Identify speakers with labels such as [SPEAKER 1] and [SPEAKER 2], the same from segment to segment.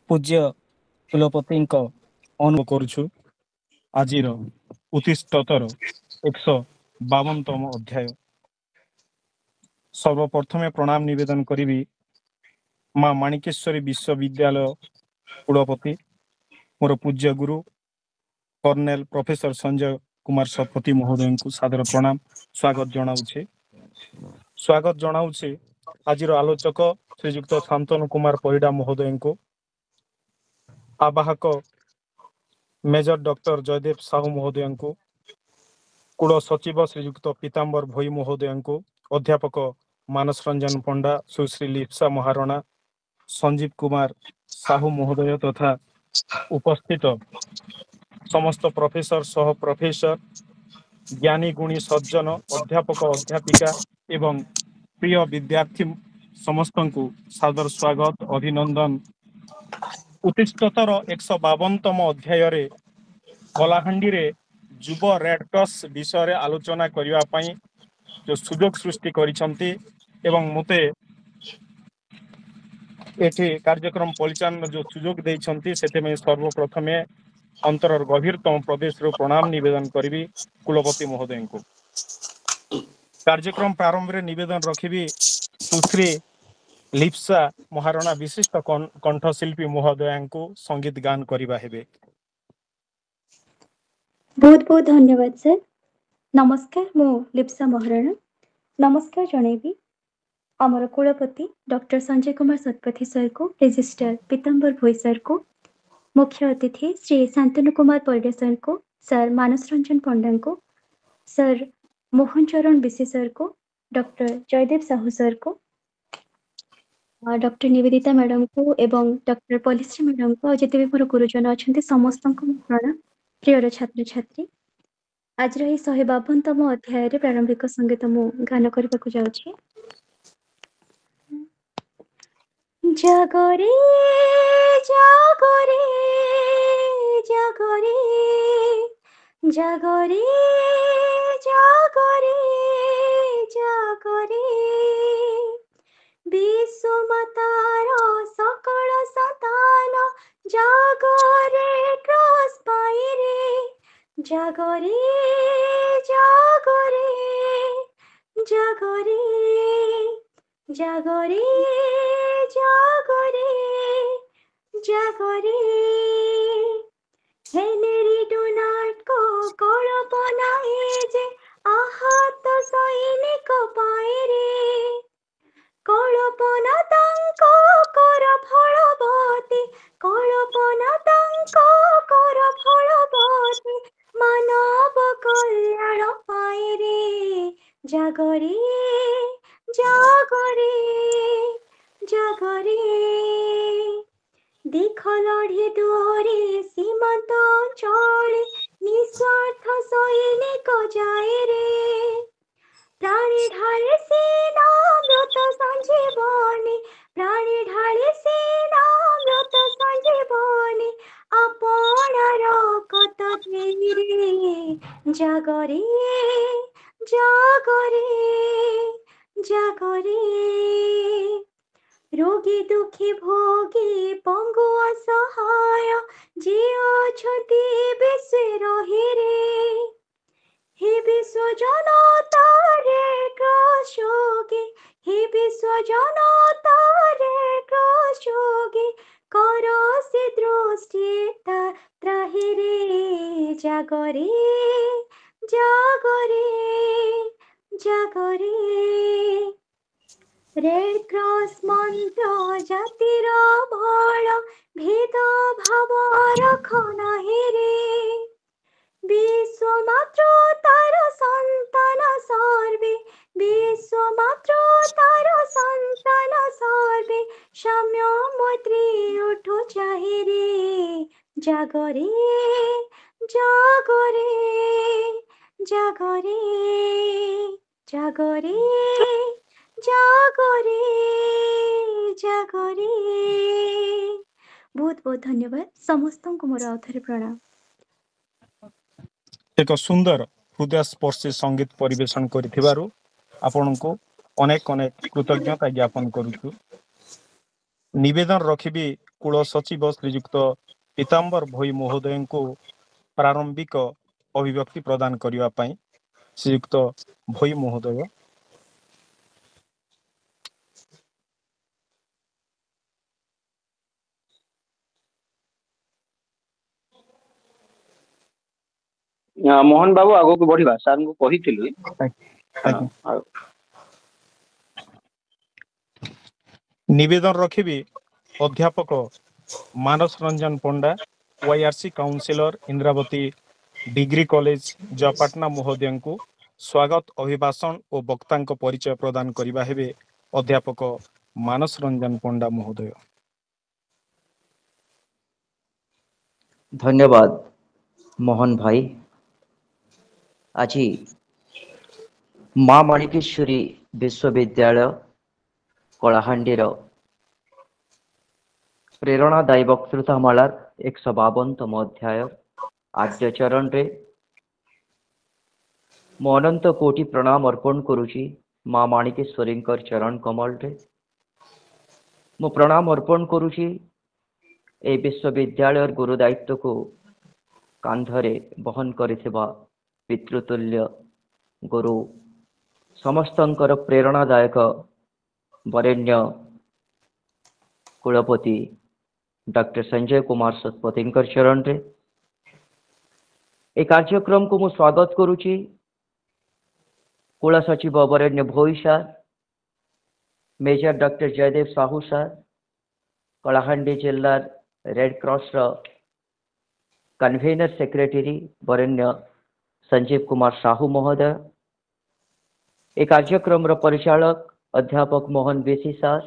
[SPEAKER 1] ପୂଜ୍ୟ କୁଳପତିଙ୍କ ଅନୁଭବ କରୁଛୁ ଆଜିର ଉତ୍ତିଷ୍ଟତର 152ତମ ଅଧ୍ୟାୟ। ସର୍ବପ୍ରଥମେ ପ୍ରଣାମ ନିବେଦନ କରିବି ମା ମାଣିକେଶ୍ୱରୀ ବିଶ୍ୱବିଦ୍ୟାଳୟ କୁଳପତି ମୋର ପୂଜ୍ୟ ଗୁରୁ କର୍ଣ୍ଣେଲ ପ୍ରଫେସର ସଞ୍ଜୟ କୁମାର ଶତପଥୀ ମହୋଦୟଙ୍କୁ ସାଦର ପ୍ରଣାମ ସ୍ୱାଗତ ଜଣାଉଛି ଆଜିର ଆଲୋଚକ ଶ୍ରୀଯୁକ୍ତ ଶାନ୍ତନୁ କୁମାର ପରିଡ଼ା ମହୋଦୟଙ୍କୁ, ଆବାହକ मेजर डॉक्टर जयदेव साहू महोदय को, कुल सचिव श्रीयुक्त पीताम्बर भोई महोदय को, अध्यापक मानस रंजन पंडा, सुश्री लिप्सा महारणा, संजीव कुमार साहू महोदय तथा उपस्थित समस्त प्रोफेसर सह प्रोफेसर ज्ञानी गुणी सज्जन अध्यापक अध्यापिका एवं प्रिय विद्यार्थी समस्त को सादर स्वागत अभिनंदन। उत्तिष्ठतर 152तम अध्याय कलाहांडी रे युव रेड क्रॉस विषय आलोचना करिवा पई जो सुजोग सृष्टि करिसंती एवं मते एठी कार्यक्रम परिचालन जो सुजोग देइसंती सेते में सर्वप्रथमे अंतरर गभीरतम प्रदेश रो प्रणाम निवेदन करिवि कुलपति महोदय को। कार्यक्रम प्रारंभ रे निवेदन रखिबि सुश्री लिप्सा महारणा विशिष्ट कंठशिल्पी महोदय को संगीत गान करिबा हेबे।
[SPEAKER 2] बहुत बहुत धन्यवाद सर। नमस्कार, मु लिप्सा महारणा नमस्कार जनैबी आमर कुलपति डॉक्टर संजय कुमार शतपथी सर को, रजिस्ट्रार पीताम्बर भोई सर को, मुख्य अतिथि श्री शांतनु कुमार परिड़ा सर को, सर मानस रंजन पंडा को, सर मोहन चरण बिशी सर को, डॉक्टर जयदेव साहू सर को, डॉक्टर निवेदिता मैडम को एवं डॉक्टर पलिश्री मैडम को, जिते भी मोर गुरुजन अच्छा समस्त को प्रणाम। प्रियर छात्र छात्री, आज रही 152तम अध्याय रे प्रारंभिक संगीत मु गान करबा को जाउछि। जागरे जागरे जागरे जागरे जागरे जागरे विश्व मातार सकल संतान जागरे क्रॉस पाई रे जागरे जागरे जागरे जागरे जागरे जागरे हेनरी डोनाल्ड को कल्पना जे आहत सैनिक पाए रे कल्पना तांको कर फलवती कल्पना तांको कर फलवती मानव कल्याण पाए रे जागरे जागरे जागरे देख लड़े दुआरे सीमांत अंचले निस्वार्थ सैनिक जाए रे प्राणी ढाले सेना मृत संजीवनी प्राणी ढाले सेना मृत संजीवनी आपणार कत धीरे जागरे जागरे जागरे रोगी दुखी भोगी पंगु असहाय जे अछति बेसे रहे रे हे विश्व जनता रे क्रशोगी हे विश्व जनता रे क्रशोगी कर से दृष्टि त्राहि रे जागरे जागरे जागरे रेड क्रॉस मंत्र जातिर भल भेद भाव रख नाही रे विश्व मात्र तार संतान सर्वे विश्व मात्र तार संतान सर्वे साम्य मैत्री उठो चाहे रे जागरे जागरे जागरे जागरे जागरे जागरे। बहुत बहुत धन्यवाद समस्त को मोर आउथरे प्रणाम।
[SPEAKER 1] एक सुंदर हृदयस्पर्शी संगीत परिवेशन करिथिबारु आपनको अनेक अनेक कृतज्ञता ज्ञापन करूछु। निवेदन रखिबी कुल सचिव श्रीयुक्त पीताम्बर भोई महोदय को प्रारंभिक अभिव्यक्ति प्रदान करने पाई श्रीयुक्त भोई महोदय।
[SPEAKER 3] मोहन बाबू आगो को बढ़िबा सर को कहितली।
[SPEAKER 1] निवेदन रखिबी अध्यापक मानस रंजन पंडा वाईआरसी काउंसिलर इंद्रावती डिग्री कॉलेज जपाटना महोदय को स्वागत अभिभाषण और वक्ता परिचय प्रदान करने हेबे अध्यापक मानस रंजन पंडा महोदय।
[SPEAKER 4] धन्यवाद मोहन भाई। आज माँ माणिकेश्वरी विश्वविद्यालय कलाहांडीर प्रेरणादायी वक्तृतामालार 152तम अध्याय आद्य चरण रे मो अनंत कोटि प्रणाम अर्पण करुची माँ माणिकेश्वरी चरण कमल रे मो प्रणाम अर्पण करुची ए विश्वविद्यालय गुरु दायित्व को कांधरे बहन करिथिबा पितृतुल्य गुरु समस्तंकर प्रेरणादायक वरेण्य कुलपति डॉक्टर संजय कुमार सतपथी चरण रे ए कार्यक्रम को मु स्वागत करुची कुल सचिव वरेण्य Bhoi sir, major doctor Jaydev Sahu sir, Kalahandi जिल्ला रेड क्रॉस कन्वेनर सेक्रेटरी वरेण्य संजीव कुमार साहू महोदय, ए कार्यक्रम परिचालक अध्यापक मोहन बेसी सर,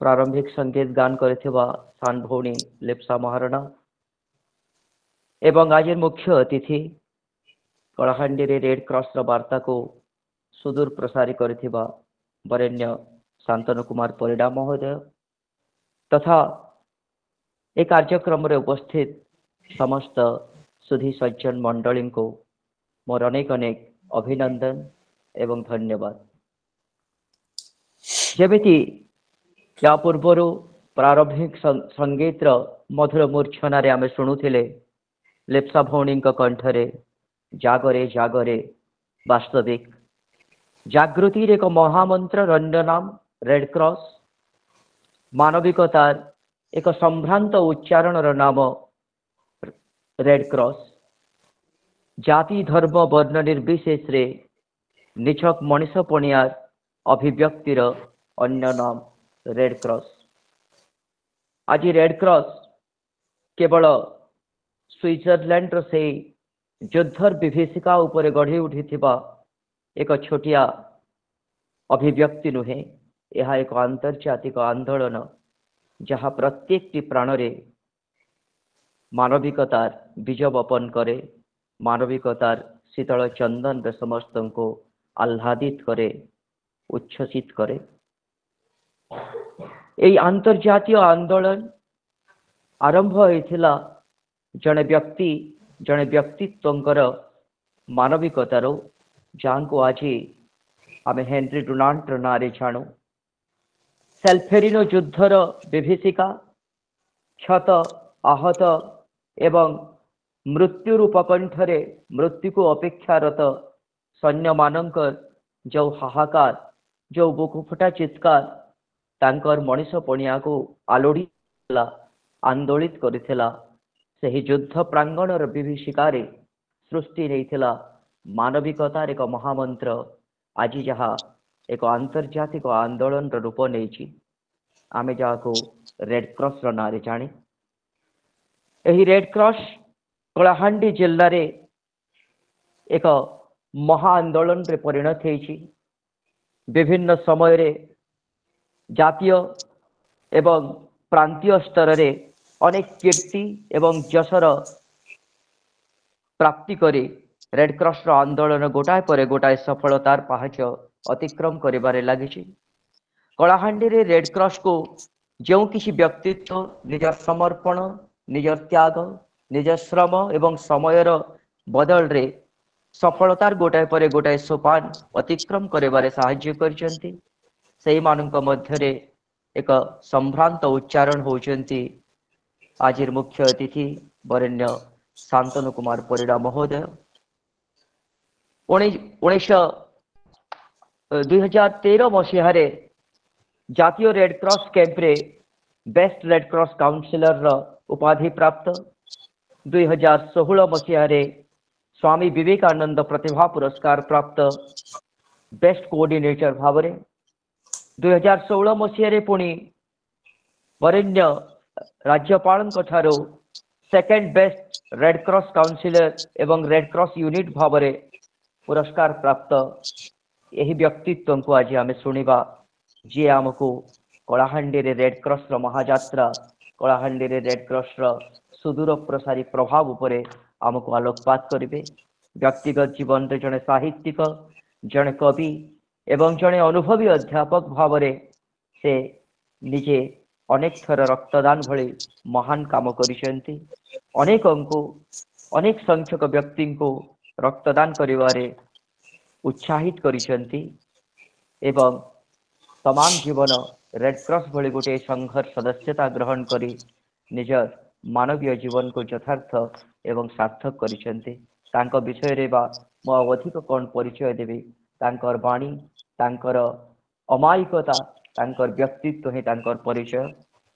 [SPEAKER 4] प्रारंभिक संगीत गान करथिबा सान भौणी लिप्सा महाराणा एवं आज मुख्य अतिथि कलाहांडी रेड क्रॉस वार्ता को सुदूर प्रसारी करथिबा वरेण्य शांतनु कुमार परिडा महोदय तथा ए कार्यक्रम रे उपस्थित समस्त सुधी सज्जन मंडली को मोर अनेक अनेक अभिनंदन एवं धन्यवाद। जेमिति या पूर्वर प्रारंभिक संगीत मधुर मूर्छना रे आमे शुणुथिले लिप्सा भौणी कंठरे जागरे जागरे वास्तविक जागृति एक महामंत्र रन्य नाम रेड क्रॉस मानविकतार एक संभ्रांत उच्चारण नाम रेड क्रॉस जाति धर्म वर्ण निर्विशेष रे निछक मनीष पणियार अभिव्यक्तिर अन्य नाम रेड क्रॉस। आज रेड क्रॉस केवल स्विट्जरलैंड से युद्धर विभीषिका उपरे गढ़ी उठिथिबा एक छोटिया अभिव्यक्ति नुहे, यह एक आंतर्जातिक आंदोलन जहाँ प्रत्येक प्राण रे मानविकतार बीज बपन करे, मानविकतार शीतल चंदन रे समस्त को आह्लादित करे, उच्छ्वसित करे। এই आंतर्जातीय आंदोलन आरंभ होइथिला जने व्यक्तित्वंकर मानविकतार जहाँ को आज आम हेनरी डुनांट नारे जाणु। सेल्फेरिनो युद्धर विभीषिका क्षत आहत एवं मृत्यु उपकंठरे मृत्यु को अपेक्षारत सैन्य मानकर जो हाहाकार जो बुकुफुटा चित्कार तांकर मनीष पणिया को आलोड़ी आंदोलित करिथिला सही युद्ध प्रांगणर विभीषिकारे सृष्टि नैथिला मानविकतार एक महामंत्र आज जहाँ एक आंतर्जातिक आंदोलन रूप नहीं आमे जहाँ को रेड क्रॉस नारे जाने। यही रेड क्रॉस कलाहांडी जिल्ला रे एक महा आंदोलन रे परिणत होइछि। विभिन्न समय रे जातीय एवं प्रांतीय स्तर रे अनेक कीर्ति एवं जशर प्राप्ति करी रेड क्रॉस आंदोलन गोटाए पर गोटाए सफलतार पहाच अतिक्रम करिबारे लागिछि। कलाहांडी रे रेड क्रॉस को जो किसी व्यक्तित्व निजर समर्पण निजर त्याग निजर श्रम एवं समयर बदल रे सफलतार गोटाए पर गोटाए सोपान अतिक्रम करिबारे साहाय्य करछन्ति। सेही मानक मध्यरे एक संभ्रांत उच्चारण होउचंती आज मुख्य अतिथि वरेण्य शांतनु कुमार परिडा महोदय 2013 मसीह जातीय रेड क्रॉस कैंप्रे बेस्ट रेड क्रॉस काउंसिलर उपाधि प्राप्त 2016 मसीह स्वामी विवेकानंद प्रतिभा पुरस्कार प्राप्त बेस्ट कोऑर्डिनेटर भाव 2016 मसीह पुणी वरेण्य राज्यपाल second best red cross counsellor एवं रेड क्रॉस यूनिट भाव पुरस्कार प्राप्त यही व्यक्तित्व को आज आम शुणा जी आमको कलाहांडी रेड क्रॉस महायात्रा कलाहांडी रेड क्रॉस सुदूर प्रसारी प्रभाव उपरे आमको आलोकपात करेंगे। व्यक्तिगत जीवन रे जड़े साहित्यिक जड़े कवि एवं जड़े अनुभवी अध्यापक भाव से निजे अनेक थर रक्तदान भली महान काम करिसेंती। अनेक संख्यक व्यक्ति को रक्तदान करिवारे उत्साहित करिसेंती एवं तमाम जीवन रेड क्रॉस भली गोटे संघर सदस्यता ग्रहण करी निजर मानवीय जीवन को यथार्थ एवं सार्थक करिसेंती। तांको विषय रे बा मो अधिक कौन परिचय देवी तांकर वाणी तांकर अमायिकता तांकर व्यक्तित्व ही तांकर परिचय।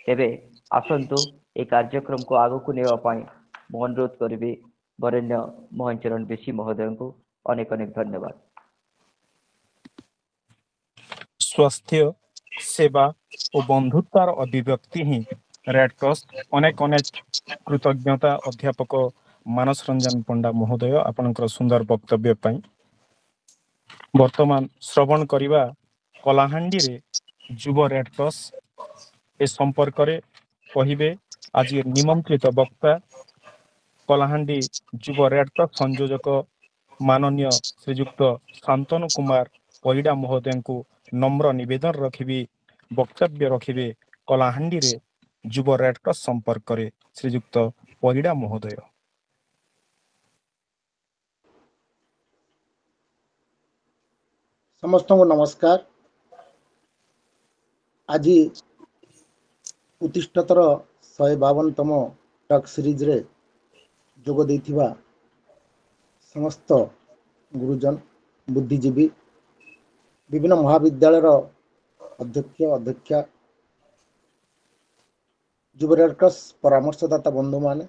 [SPEAKER 4] तेबे आसंतु ए कार्यक्रम को आगो को नेवा पाई मो अनुरोध करी वरेण्य मोहन चरण बेसी महोदय को अनेक अनेक धन्यवाद।
[SPEAKER 1] स्वास्थ्य सेवा और बंधुतार अभिव्यक्ति ही रेड क्रॉस अनेक अनेक कृतज्ञता अध्यापक मानस रंजन पंडा महोदय आपनकर सुंदर वक्तव्य पाई। वर्तमान श्रवण करिवा कलाहांडी रे युव रेड क्रॉस ए संपर्क रे कहिबे आज निमंत्रित वक्ता कलाहांडी युव रेड क्रॉस संयोजक माननीय श्रीयुक्त शांतनु कुमार परिडा महोदय को नम्र निवेदन रखिबी वक्तव्य रखिबे कलाहांडी रे युव रेड क्रॉस संपर्क रे श्रीयुक्त परिडा महोदय।
[SPEAKER 5] समस्त को नमस्कार। आज प्रतिष्ठतर 152तम टक सीरीज रे जोग देथिबा समस्त गुरुजन बुद्धिजीवी विभिन्न महाविद्यालय अध्यक्ष अध्यक्षा युव रेड क्रॉस परामर्शदाता बंधु माने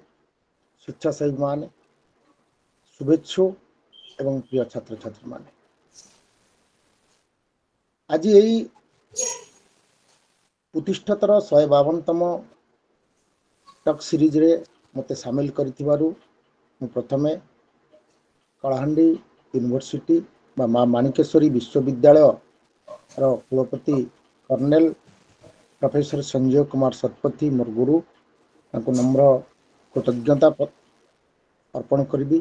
[SPEAKER 5] स्वेच्छासेवी माने शुभेच्छु एवं प्रिय छात्र छात्री माने आज यही प्रतिष्ठतर 152तम टक सीरीज रे मते सामिल करिथिबारु प्रथमे कलाहांडी यूनिवर्सिटी बा मां माणिकेश्वरी विश्वविद्यालय रो कुलपति कर्नेल प्रोफेसर संजय कुमार सतपथी मोर गुरु तांको नम्र कृतज्ञता अर्पण करी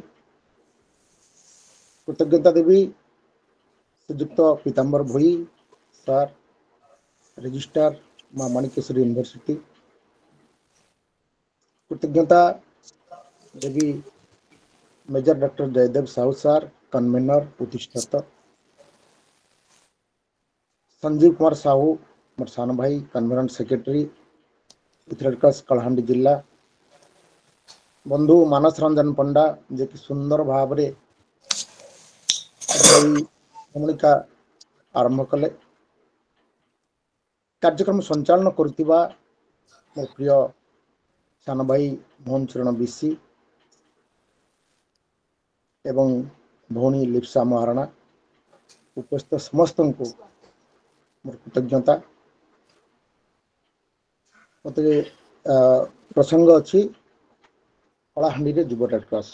[SPEAKER 5] कृतज्ञता देवी श्रीयुक्त पीताम्बर भोई सर रजिस्ट्रार मां माणिकेश्वरी यूनिवर्सिटी। कृतज्ञता देवी major doctor Jaydev Sahu sir convener प्रतिष्ठाता संजीव कुमार साहू मोर सान भाई convener secretary red cross Kalahandi जिला बंधु मानस रंजन पंडा जे कि सुंदर भाव रे भूमिका आरंभ कले कार्यक्रम संचालन करथिबा मोर प्रिय सान भाई मोहन चरण बिसी एवं भौणी लिप्सा महाराणा उपस्थित समस्त को मोर कृतज्ञता। मत प्रसंग अच्छी कलाहांडी रे युव रेड क्रॉस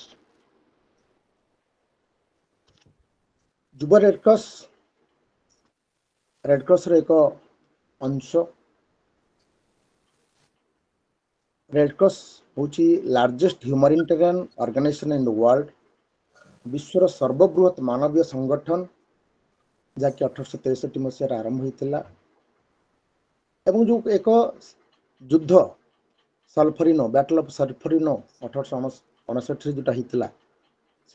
[SPEAKER 5] रे एक अंश। रेड क्रॉस होची largest humanitarian organisation in the world विश्वर सर्वबृहत मानवीय संगठन जहाँकि 1863 मसीह आरंभ होता एवं जो एक युद्ध सल्फरिनो बैटल ऑफ सल्फरिनो 1859 जोटा होता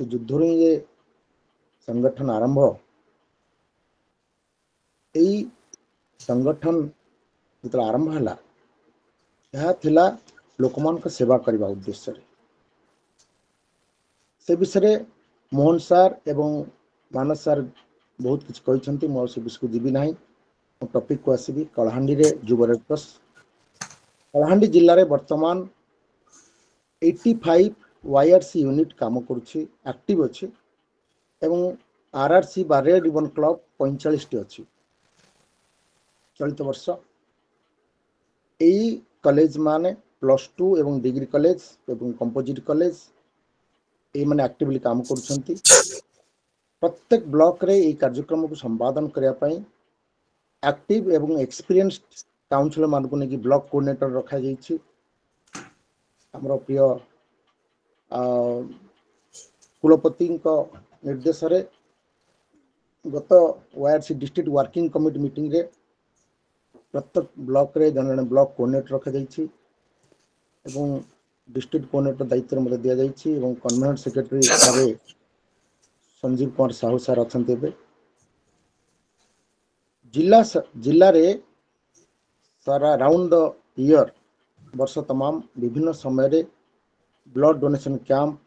[SPEAKER 5] से युद्ध ये संगठन आरंभ यही संगठन ଯେତେବେଳେ ଆରମ୍ଭ ହେଲା ଏହା ଥିଲା ଲୋକମାନଙ୍କ ସେବା କରିବା ଉଦ୍ଦେଶ୍ୟରେ। ସେ ବିଷୟରେ ମୋହନ ସାର୍ ଏବଂ ମାନସ ସାର୍ ବହୁତ କିଛି କହିଛନ୍ତି। ମୁଁ ସେ ବିଷୟକୁ ଯିବି ନାହିଁ। ମୁଁ ଟପିକକୁ ଆସିବି। କଳାହାଣ୍ଡିରେ ଯୁବ ରେଡ୍ କ୍ରସ୍ କଳାହାଣ୍ଡି ଜିଲ୍ଲାରେ ବର୍ତ୍ତମାନ 85 YRC ୟୁନିଟ୍ କାମ କରୁଛି, ଆକ୍ଟିଭ ଅଛି ଏବଂ RRC ବା ରେଡ୍ ରିବନ୍ କ୍ଲବ 45ଟି ଅଛି। ଚଳିତ ବର୍ଷ এই କଲେଜ ମାନେ +2 ଏବଂ ଡିଗ୍ରୀ କଲେଜ ଏବଂ କମ୍ପୋଜିଟ୍ କଲେଜ ଏଇମାନେ ଆକ୍ଟିଭଲି କାମ କରୁଛନ୍ତି। ପ୍ରତ୍ୟେକ ବ୍ଲକରେ ଏହି କାର୍ଯ୍ୟକ୍ରମକୁ ସମ୍ପାଦନ କରିବା ପାଇଁ ଆକ୍ଟିଭ ଏବଂ ଏକ୍ସପିରିଏନ୍ସଡ କାଉନସିଲର ମାନଙ୍କୁ ନେଇକି ବ୍ଲକ କୋଅର୍ଡିନେଟର ରଖାଯାଇଛି। ଆମର ପ୍ରିୟ କୁଳପତିଙ୍କ ନିର୍ଦ୍ଦେଶରେ ଗତ YRC ଡିଷ୍ଟ୍ରିକ୍ଟ ୱାର୍କିଂ କମିଟି ମିଟିଂରେ ପ୍ରତ୍ୟେକ ବ୍ଲକରେ ଜଣେ ଜଣେ ବ୍ଲକ କୋଅର୍ଡିନେଟର ରଖାଯାଇଛି ଏବଂ डिस्ट्रिक्ट कोऑर्डिनेटर दायित्व मत दि जाइए कन्वेंट सेक्रेटरी भाव संजीव कुमार साहू सार अच्छा जिला जिले रे सारा राउंड द ईयर वर्ष तमाम विभिन्न समय ब्लड डोनेशन कैंप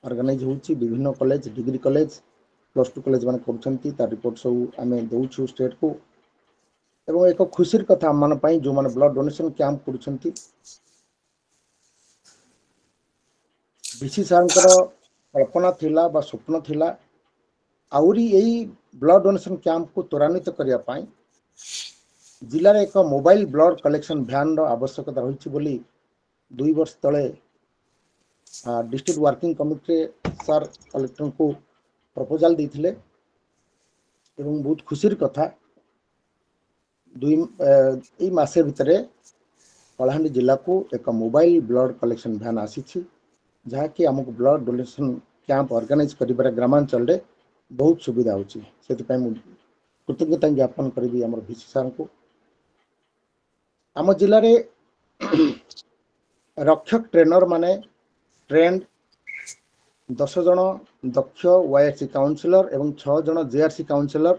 [SPEAKER 5] ऑर्गेनाइज होची। विभिन्न कॉलेज डिग्री कॉलेज +2 कॉलेज मान कर रिपोर्ट सब आम दौचु स्टेट को एवं एक खुशी कथा आम मान जो मैंने ब्लड डोनेशन कैंप कर बीसी सार कल्पना थिला बा स्वप्न थिला आउरी यही ब्लड डोनेशन कैंप को त्वरान्वित करने जिले में एक मोबाइल ब्लड कलेक्शन भ्यान आवश्यकता रही 2 वर्ष तले डिस्ट्रिक्ट वर्किंग कमिटी सार कलेक्टर को प्रपोजल देते एवं बहुत खुशी कथा 2 मास भितर कलाहांडी जिला को एक मोबाइल ब्लड कलेक्शन भ्यान आसी जहाँकि आमको ब्लड डोनेशन कैंप ऑर्गेनाइज कर ग्रामांचल रे बहुत सुविधा होची। से कृतज्ञता ज्ञापन करी आम भिसी सार को आम जिले में रक्षक ट्रेनर माने ट्रेंड 10 जन दक्ष YRC काउंसिलर एवं 6 जन JRC काउंसिलर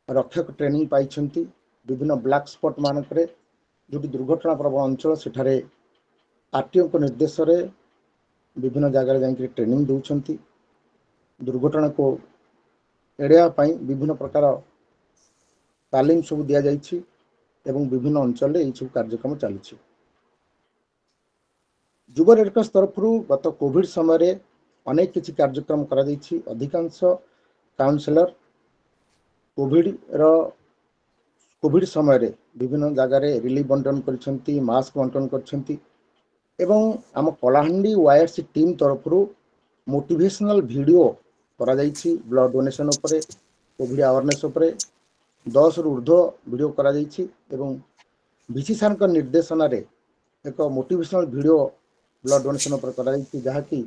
[SPEAKER 5] रक्षक ट्रेनिंग पाई विभिन्न ब्लैक स्पॉट मानक जो दुर्घटना प्रबल अंचल सेठारे आरटीओ को निर्देश रे विभिन्न जगह जाकर ट्रेनिंग दौरान दुर्घटना को एड़ाई विभिन्न प्रकार तालीम सब दि जाइए एवं विभिन्न अंचल ये सब कार्यक्रम चली। युव रेड क्रॉस तरफ गत कोविड समय अनेक किसी कार्यक्रम करा अधिकांश काउंसिलर कोविड समय विभिन्न जगह रिलीफ बंटन कर मास्क बंटन कर आम कलाहांडी YRC टीम तरफ मोटिवेशनल वीडियो करा ब्लड डोनेशन उपरे कोविड अवेयरनेस उपरे 10 रु ऊर्ध्व वीडियो करा भिसी सार निर्देशन रे एक मोटिवेशनल वीडियो ब्लड डोनेशन उपर करा जहाँकि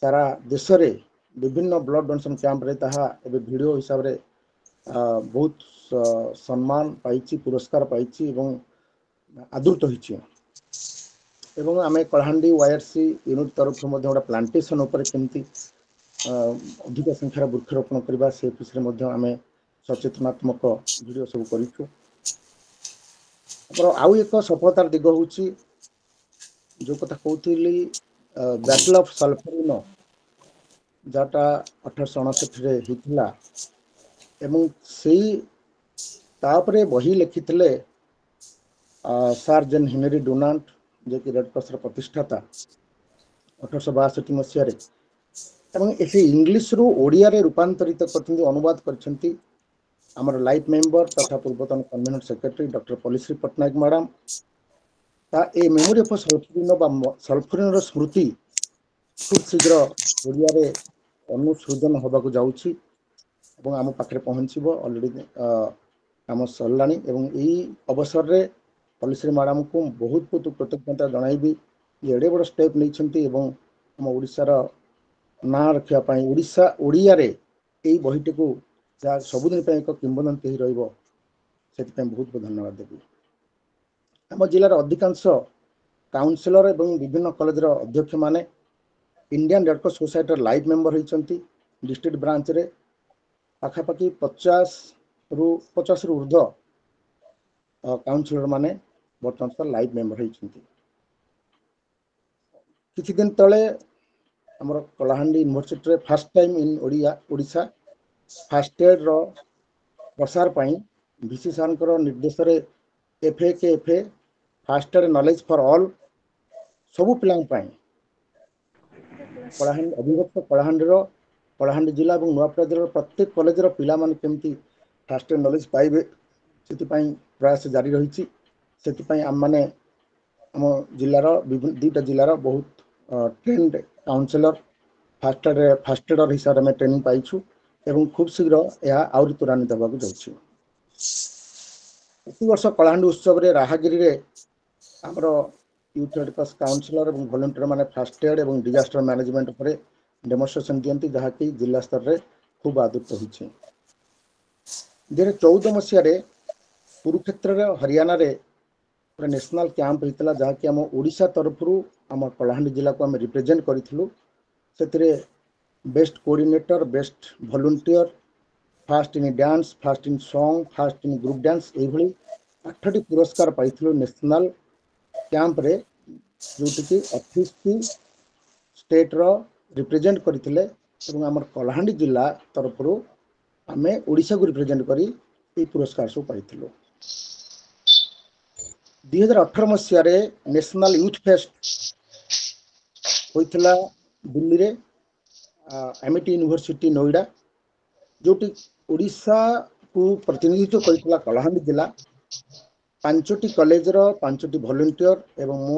[SPEAKER 5] सारा देश रे विभिन्न ब्लड डोनेशन कैंप रे ताहा एबे वीडियो हिसाब रे बहुत सम्मान पाई पुरस्कार पाई एवं आदृत होइछि एवं आमे कलाहांडी YRC यूनिट तरफ गोटे प्लांटेशन उपर केमती अधिक संख्यार वृक्षरोपण करवा से विषय आम सचेतनात्मक वीडियो सब करूँ। आउ एक सफलतार दिग हूँ जो कथा कहती बैटल ऑफ सल्फरिनो जाटा 1869 होता एवं से तापरे बही लिखी सार जेन हेनरी डोनाल्ड जे कि रेड क्रॉस प्रतिष्ठाता 1862 मसीह इंग्लिश रु ओडिया रे रूपांतरित करछन्ती अनुवाद करछन्ती आमर लाइफ मेंबर तथा पूर्वतन convent secretary doctor Palishree Pattnaik madam ता ए मेमोरी ऑफ सल्फरिनो बा सल्फरिनो स्मृति खूब शीघ्र ओडिया रे अनुसृजन होबाकू जाउछि एवं आम पाखे पहुँचब ऑलरेडी काम सरलानी एवं यही अवसर रे पलिश्री मैडम को बहुत बहुत कृतज्ञता जनइबी जे एडे बड़ स्टेप नहीं आम ओडिशार ना रखापी ओडिशा ओडिया रे यही बहीटी को जहाँ सबुदिन एक किंवदंती ही रही से बहुत बहुत धन्यवाद देवी। आम जिलार अधिकांश काउंसिलर एवं विभिन्न कॉलेज अध्यक्ष माने Indian red cross society live member होती डिस्ट्रिक्ट ब्रांच रे पाखापाखि 50 रु ऊर्ध्व काउनसिलर माने बर्तमान लाइव मेंबर होती किछि दिन तले हमर Kalahandi university first time in Odisha first aid रो प्रसार पाई भिसी सार निर्देश FA first aid knowledge for all सबु पिलांग पाई कलाहांडी अभिभक्त कलाहांडी जिला और नुआपड़ा जिला प्रत्येक कॉलेज रो पिला माने केमती फास्ट एड नॉलेज पाइबे से प्रयास जारी रही आम माने आम जिलार दुईटा जिलार बहुत ट्रेंड काउनसिलर फास्ट एडर हिसाब से ट्रेनिंग पाइछु एवं खूब शीघ्र यह आउरी त्वरान्वित होगा जाउछि प्रति वर्ष कलाहांडी उत्सव रे राहागिरी रे हमर यूथ रेड क्रॉस काउनसिलर और वॉलंटियर माने फास्ट एड और डिजास्टर मैनेजमेंट पर डेमोन्स्ट्रेशन दियंती जहाँकि जिला स्तर रे खूब आदृत होइछि 2014 मसीह रे कुरुक्षेत्र रे हरियाणा रे नेशनल कैंप होता जहाँकि आम ओडिशा तरफ आम कलाहांडी जिला को आम रिप्रेजेंट करूँ से best coordinator best volunteer fast in dance fast in song fast in group dance ये 8टी पुरस्कार पाई नेशनल कैंप रे जोटि कि 28 स्टेट रो रिप्रेजेंट करथिले एवं हमर कलाहांडी जिला तरफ आम ओडिशा को रिप्रेजेंट करी ये पुरस्कार सब पाई 2018 मसीह नेशनल यूथ फेस्ट होइथिला दिल्ली रे एमआईटी यूनिवर्सिटी नोएडा जोटी ओडिशा को प्रतिनिधित्व करथिला कलाहांडी जिला 5टी कॉलेज रो 5टी वॉलंटियर एवं मु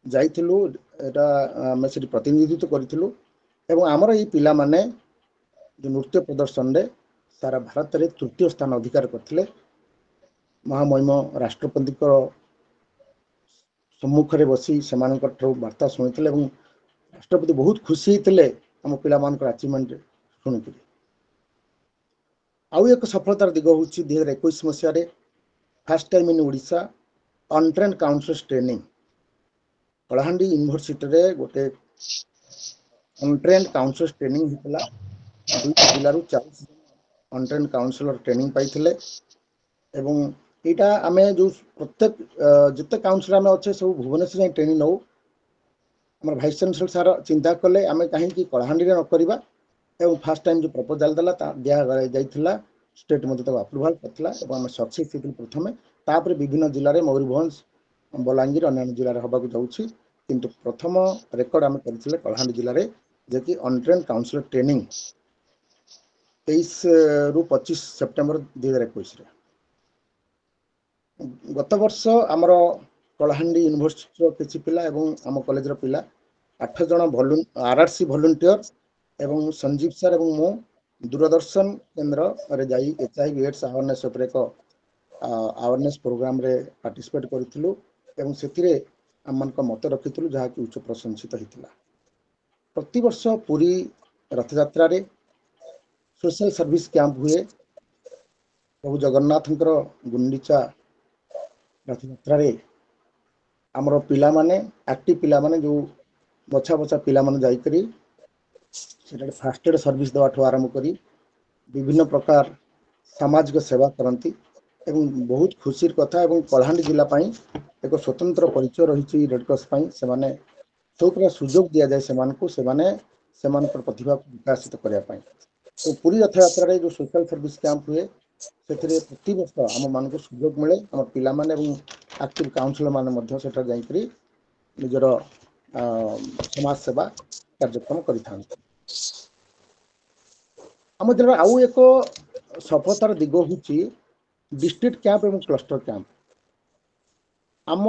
[SPEAKER 5] जाइथिलु एटा हम से प्रतिनिधित्व करथिलु एवं हमर ई पिला माने जो नृत्य प्रदर्शन रे सारा भारत रे तृतीय स्थान अधिकार करथिले महामहिम राष्ट्रपति सम्मुख में बसी से वार्ता शुणी राष्ट्रपति बहुत खुशी होते आम पिला अचीवमेंट शुणिक आउ एक सफलतार दिग हूँ 2021 मसीह first time in Odisha untrained counsellors training Kalahandi university रे गोटे अनट्रेन काउंसिलर्स ट्रेनिंग होता दुईटा जिलूर 40 अनट्रेन काउंसिलर ट्रेनिंग पाई एवं यहाँ आम जो प्रत्येक जिते काउंसिलर आम अच्छे सब भुवनेश्वर जाए ट्रेनिंग नौ आम भाइस चांसलर सार चिंता कले आम कहीं कलाहांडी न करवा एवं फास्ट टाइम जो प्रपोजाल दिया स्टेट मध्य अप्रुवाल करता सक्सेस प्रथम तापर विभिन्न जिले में मयूरभंज बलांगीर अन्य जिले में होगा जाऊँगी किंतु प्रथम रेकर्ड आम करते कलाहांडी जिले में जे अनट्रेन काउंसिलर ट्रेनिंग 23 रु 25 सेप्टेम्बर 2021 गत वर्ष आमर कलाहांडी यूनिवर्सिटी किसी पिला एवं आम कॉलेज पिला 8 जन आरआरसी वॉलंटियर एवं संजीव सर एवं मो दूरदर्शन केन्द्र रे जाई एचआईवी एड्स अवेयरनेस उपर एक अवेयरनेस प्रोग्राम रे पार्टिसिपेट करूँ एवं से आम मत रखी जहाँ कि उच्च प्रशंसित होता प्रति वर्ष पुरी रथ यात्रा रे सोशल सर्विस कैंप हुए प्रभु जगन्नाथ गुंडीचा रथ यात्रा रे आमर पिला माने एक्टिव पिला माने जो बछा बछा पिला माने जाई करी सेटा फास्ट एड सर्विस देवाठू आरंभ करी विभिन्न प्रकार सामाजिक सेवा करती एवं बहुत खुशी कथा एवं कलाहांडी जिला पाई एक स्वतंत्र परिचय रही रेड क्रॉस पाई से माने सब प्रकार सुजोग दिया जाए से प्रतिभा को विकसित करने तो पूरी रथ यात्रा रे जो सोशल सर्विस कैंप हुए से प्रति वर्ष आम मान सुजोग मिले आम पिला माने एवं एक्टिव काउंसिलर माने सेठा जाइकरी निजर समाज सेवा कार्यक्रम करिथान आम जिले आउ एक सफलतार दिग हूँ डिस्ट्रिक्ट कैंप एवं क्लस्टर कैंप आम